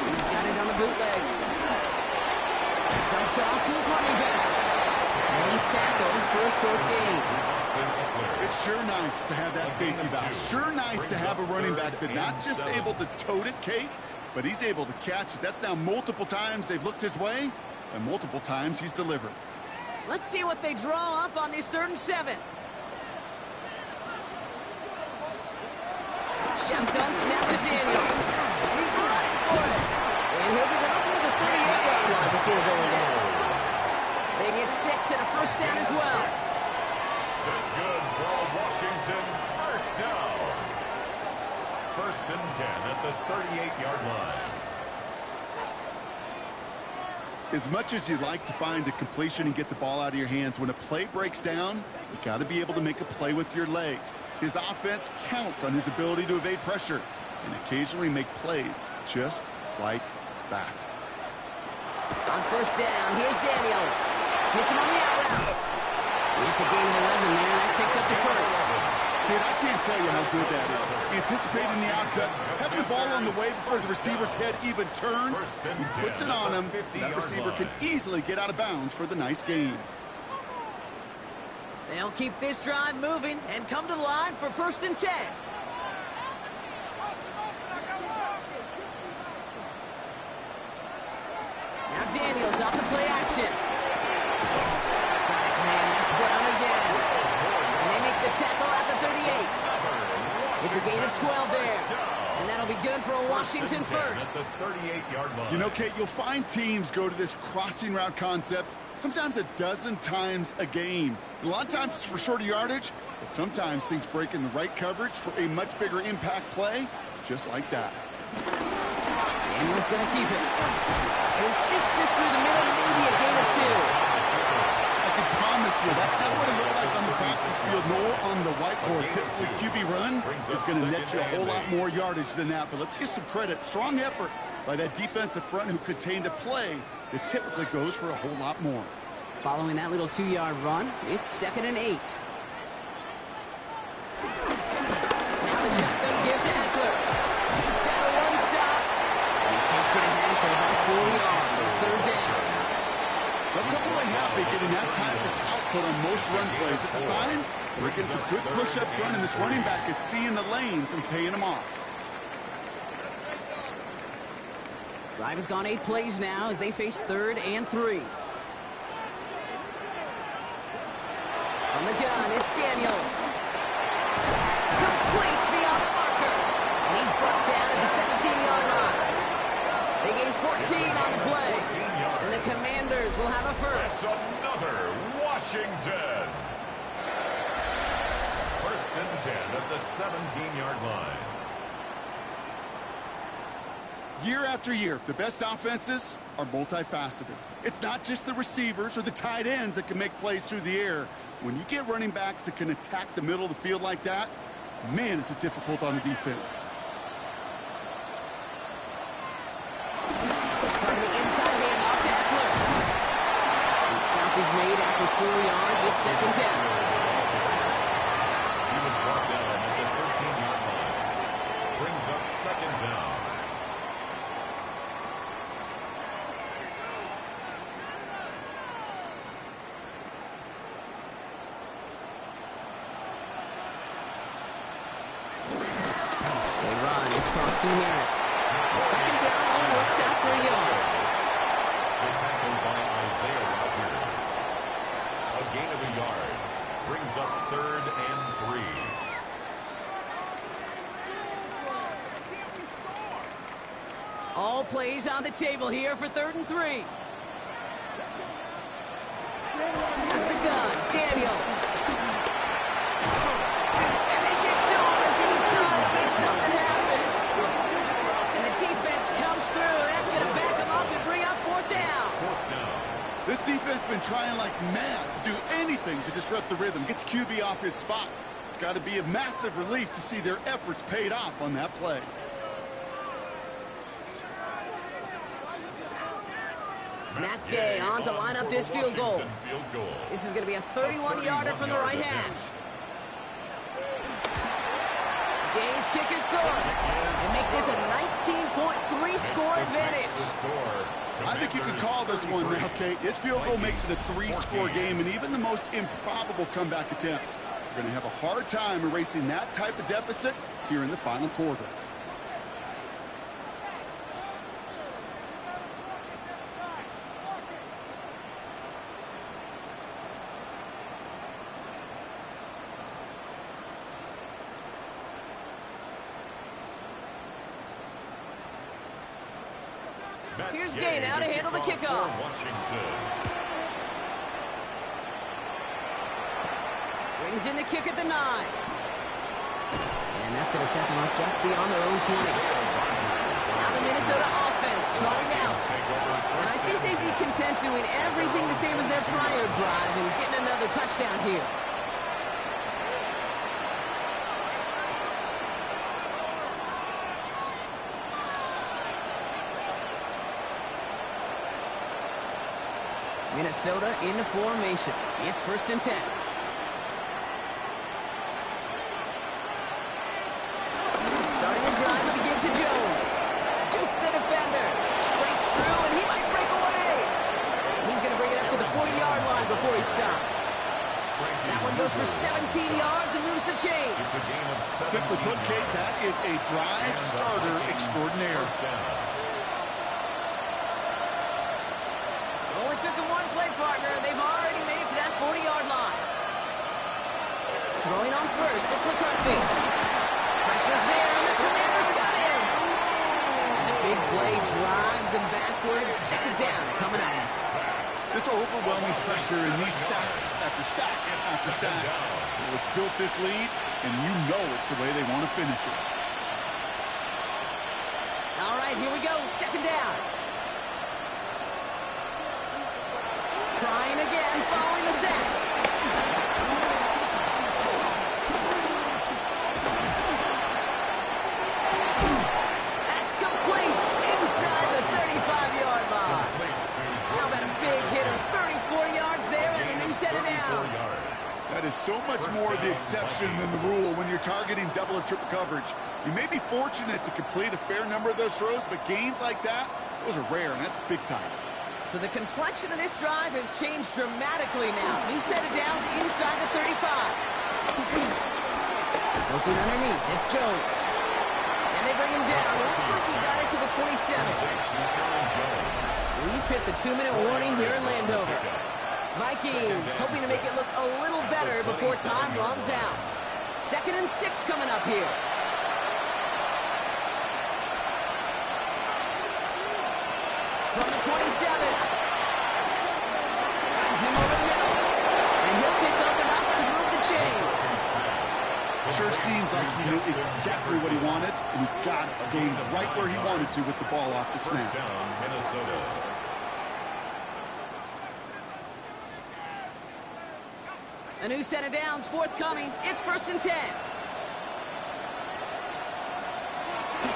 He's got it on the bootleg. Dumped off to his running back. And he's tackled for a short gain. It's sure nice to have that safety valve. Sure nice to have a running back that's not just able to tote it, Kate, but he's able to catch it. That's now multiple times they've looked his way, and multiple times he's delivered. Let's see what they draw up on this 3rd and 7. Shotgun snap to Daniels. He's running for it. And he'll be up near the 38-yard line before going down. They get 6 and a first down as well. That's good for a Washington first down. 1st and 10 at the 38-yard line. As much as you like to find a completion and get the ball out of your hands, when a play breaks down, you got to be able to make a play with your legs. His offense counts on his ability to evade pressure and occasionally make plays just like that. On first down, here's Daniels. Hits him on the out route. It's a gain of 11 there. That picks up the first. Kid, I can't tell you how good that is. Anticipating the outcut, having the ball on the way before the receiver's head even turns, he puts it on him. That receiver can easily get out of bounds for the nice gain. They'll keep this drive moving and come to the line for 1st and 10. Now Daniels off the play action. Nice man, that's Brown again. And they make the tackle at the 38. It's a gain of 12 there. And that'll be good for a Washington first. You know, Kate, you'll find teams go to this crossing route concept sometimes a dozen times a game. And a lot of times it's for shorter yardage, but sometimes things break in the right coverage for a much bigger impact play, just like that. Daniels going to keep it. He sneaks this through the middle, maybe a gain of 2. I can promise you, that's not what it looked like on the practice field nor on the whiteboard. Typically, QB run is going to net you a whole lot more yardage than that. But let's give some credit. Strong effort by that defensive front who contained a play that typically goes for a whole lot more. Following that little 2-yard run, it's 2nd and 8. Now the shotgun gives to Eckler. Takes out a run stop. And he takes it ahead for about 4 yards. It's 3rd down. They'll come away happy getting that type of output on most run plays. It's a sign they're getting some good push up front, and this running back is seeing the lanes and paying them off. Drive has gone 8 plays now as they face 3rd and 3. On the gun, it's Daniels. Complete beyond the marker. And he's brought down at the 17-yard line. They gain 14 on the play. And the Commanders will have a first. That's another Washington. 1st and 10 at the 17-yard line. Year after year, the best offenses are multifaceted. It's not just the receivers or the tight ends that can make plays through the air. When you get running backs that can attack the middle of the field like that, man, is it difficult on the defense. From the inside hand off to Eckler. The stop is made after 4 yards. It's 2nd down. He was brought down at the 13-yard line. Brings up 2nd down. Cross King Merritt. 2nd down only works out for a yard. The tackle by Isaiah Rodgers. A gain of a yard. Brings up 3rd and 3. All plays on the table here for 3rd and 3. At the gun, Daniels. And they get to him as he was trying to make something happen. And the defense comes through. That's going to back him up and bring up 4th down. This defense has been trying like mad to do anything to disrupt the rhythm, get the QB off his spot. It's got to be a massive relief to see their efforts paid off on that play. Matt Gay on to line up this field goal. This is going to be a 31-yarder from the right hash. Gay's kick is good. And make this a 19.3 score advantage. I think you could call this one now, Kate. This field goal makes it a 3-score game, and even the most improbable comeback attempts are going to have a hard time erasing that type of deficit here in the final quarter. Here's Gay now to handle the kickoff. Brings in the kick at the 9. And that's going to set them up just beyond their own 20. Now the Minnesota offense trotting out. And I think they'd be content doing everything the same as their prior drive and getting another touchdown here. Minnesota in the formation. It's 1st and 10. Starting the drive with a give to Jones. Juke the defender. Breaks through, and he might break away. And he's going to bring it up to the 40-yard line before he stops. That one goes for 17 yards and moves the chains. Simply put, Kate, that is a drive starter extraordinaire. Only took them one play, partner, and they've already made it to that 40-yard line. Throwing on first, it's McCarthy. Pressure's there, and the Commanders got him. And the big play drives them backwards. 2nd down coming up. This overwhelming pressure and these sacks after sacks after sacks. Well, it's built this lead, and you know it's the way they want to finish it. All right, here we go. 2nd down. Trying again, following the sack. That's complete inside the 35-yard line. How about a big hitter? 34 yards there and a new set of downs. That is so much more the exception than the rule when you're targeting double or triple coverage. You may be fortunate to complete a fair number of those throws, but gains like that, those are rare, and that's big time. So the complexion of this drive has changed dramatically now. New set of downs inside the 35. Looking underneath, it's Jones. And they bring him down. Looks like he got it to the 27. We've hit the 2-minute warning here in Landover. Vikings hoping to make it look a little better before time runs out. 2nd and 6 coming up here. From the 27. Finds him over the middle. And he'll pick up enough to move the chains. Sure seems like he knew exactly what he wanted, and he got going right where he wanted to with the ball off the snap. Minnesota. A new set of downs forthcoming. It's 1st and 10.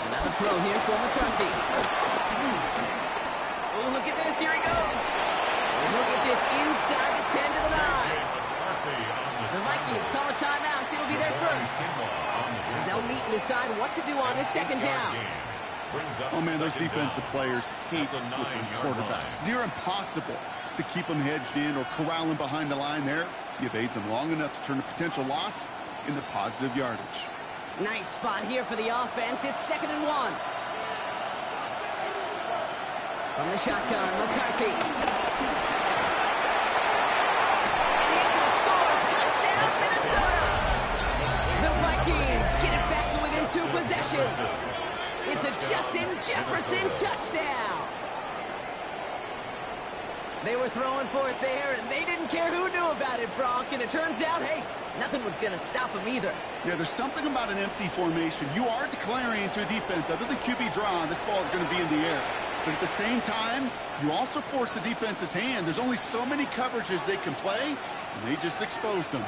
Another throw here for McCarthy. Oh, look at this. Here he goes. And he'll get this inside the 10 to the 9. The Vikings call a timeout. It'll be their first. As they'll meet and decide what to do on this 2nd down. Oh, man, those defensive players hate slipping quarterbacks. Near impossible to keep them hedged in or corral them behind the line there. He evades them long enough to turn a potential loss into positive yardage. Nice spot here for the offense. It's 2nd and 1. From the shotgun, McCarthy. And he's going to score. Touchdown, Minnesota. The Vikings get it back to within 2 possessions. It's a Justin Jefferson touchdown. They were throwing for it there, and they didn't care who knew about it, Bronk. And it turns out, hey, nothing was going to stop them either. Yeah, there's something about an empty formation. You are declaring to a defense, other than QB draw, this ball is going to be in the air. But at the same time, you also force the defense's hand. There's only so many coverages they can play, and they just exposed them.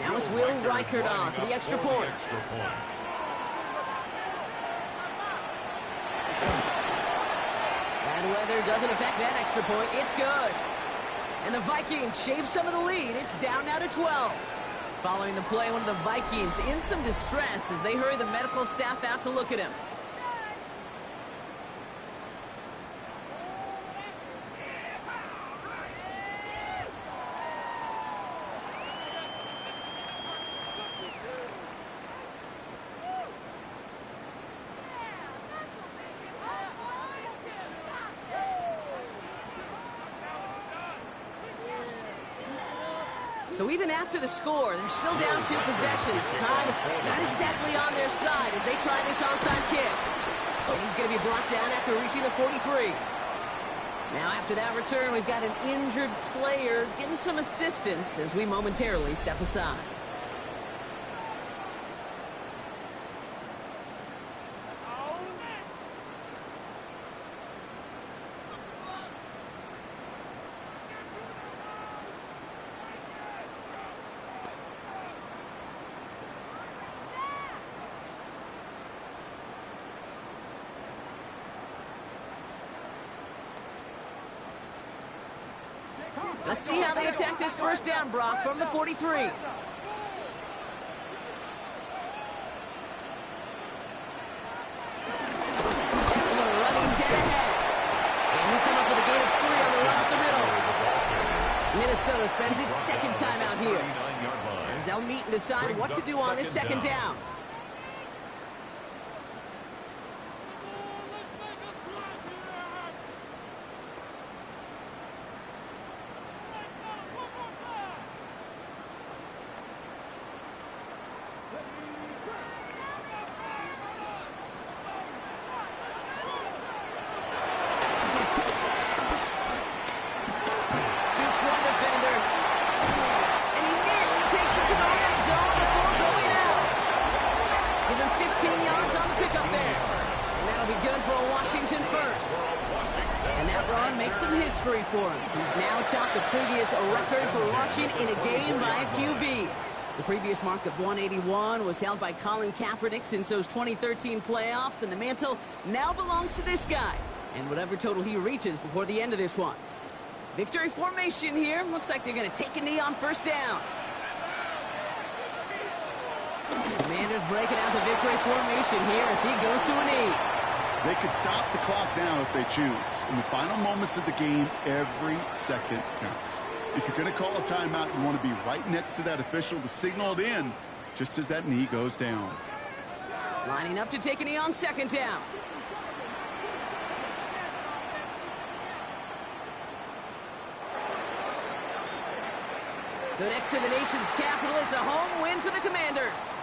Now it's Will Reichert on for the extra point. Bad weather doesn't affect that extra point. It's good. And the Vikings shave some of the lead. It's down now to 12. Following the play, one of the Vikings in some distress as they hurry the medical staff out to look at him. So even after the score, they're still down 2 possessions. Time not exactly on their side as they try this onside kick. And he's going to be brought down after reaching the 43. Now after that return, we've got an injured player getting some assistance as we momentarily step aside. Let's see how they attack this first down, Brock, from the 43. Running dead ahead. And he'll come up with a gain of 3 on the run up the middle. Minnesota spends its second time out here, as they'll meet and decide what to do on this second down. For him. He's now topped the previous record for rushing in a game by a QB. The previous mark of 181 was held by Colin Kaepernick since those 2013 playoffs, and the mantle now belongs to this guy, and whatever total he reaches before the end of this one. Victory formation here. Looks like they're going to take a knee on first down. Commanders breaking out the victory formation here as he goes to a knee. They could stop the clock now if they choose. In the final moments of the game, every second counts. If you're going to call a timeout, you want to be right next to that official to signal it in just as that knee goes down. Lining up to take a knee on second down. So next to the nation's capital, it's a home win for the Commanders.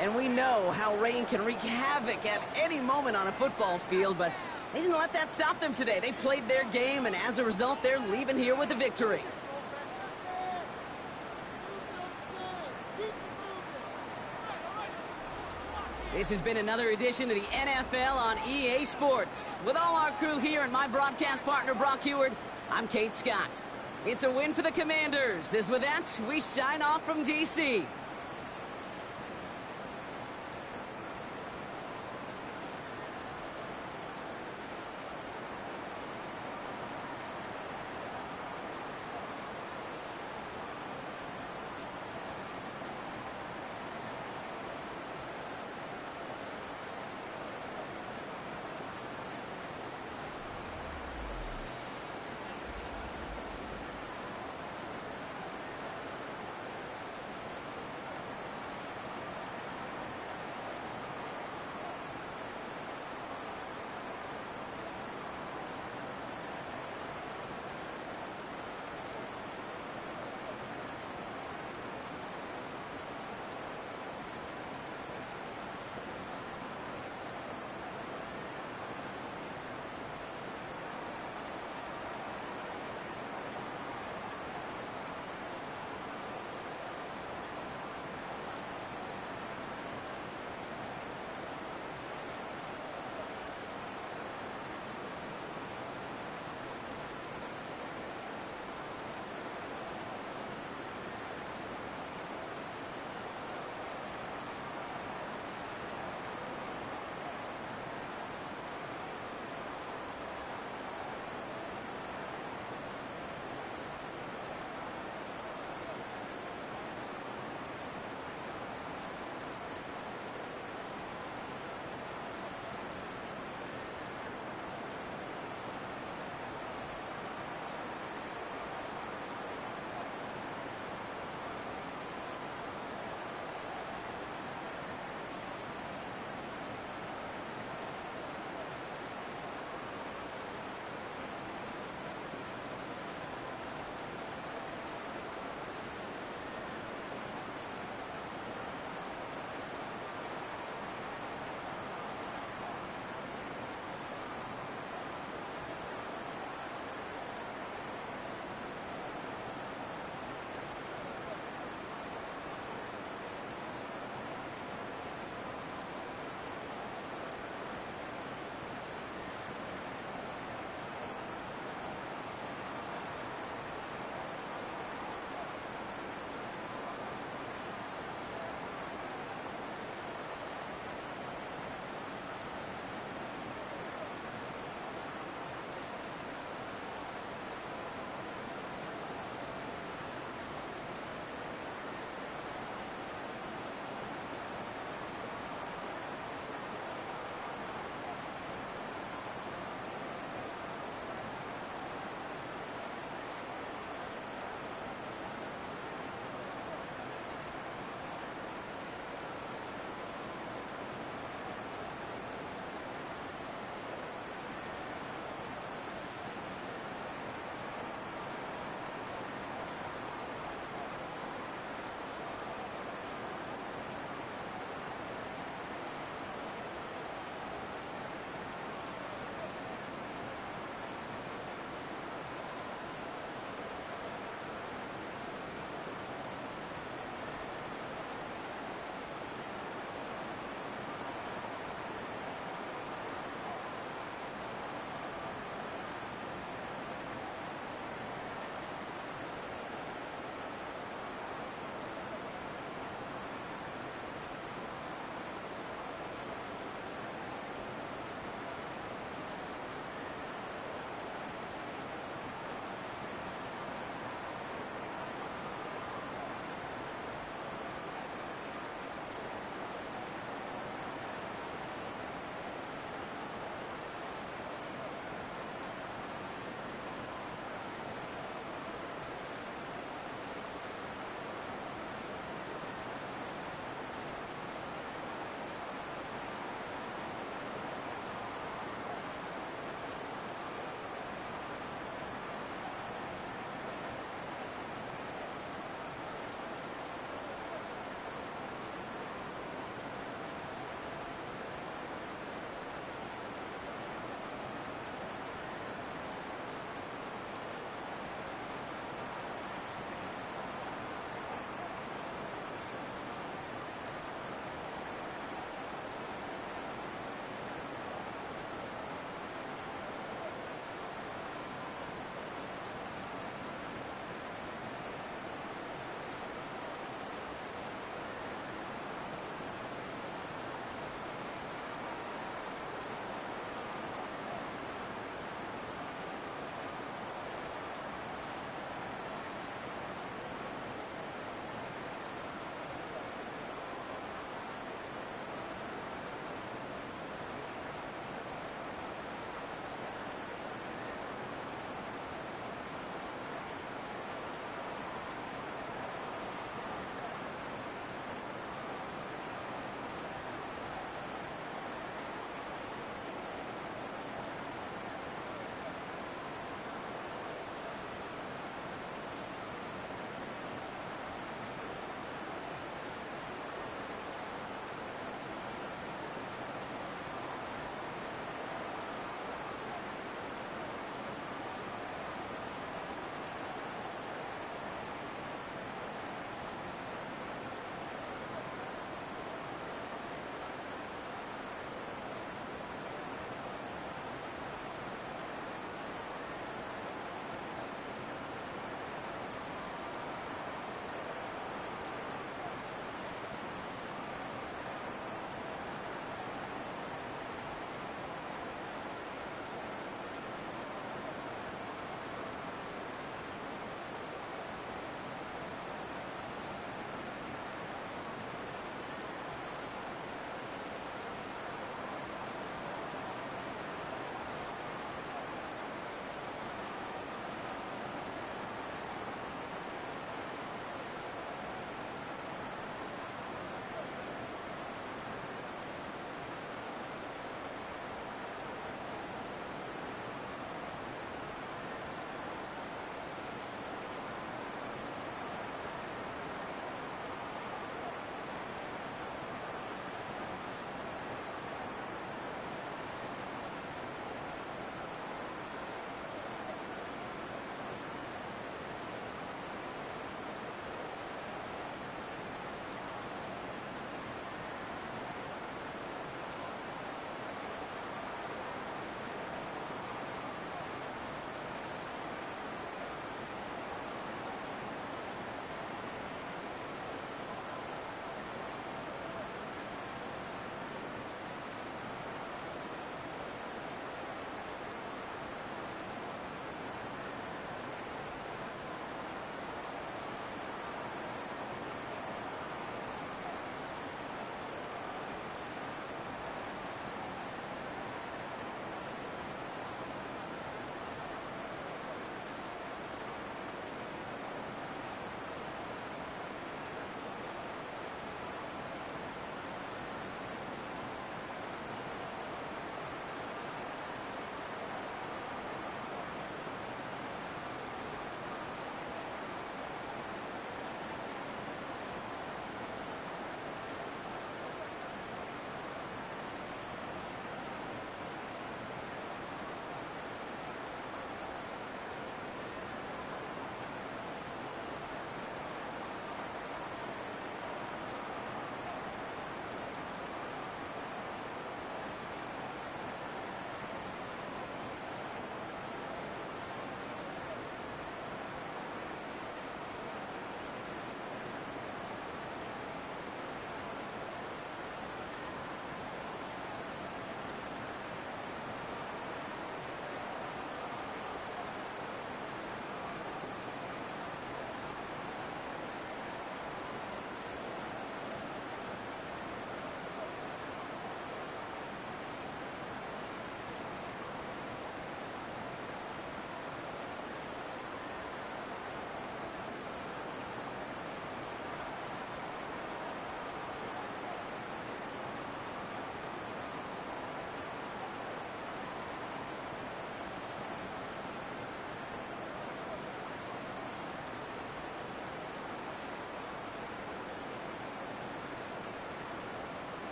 And we know how rain can wreak havoc at any moment on a football field, but they didn't let that stop them today. They played their game, and as a result, they're leaving here with a victory. This has been another edition of the NFL on EA Sports. With all our crew here and my broadcast partner, Brock Heward, I'm Kate Scott. It's a win for the Commanders. As with that, we sign off from D.C.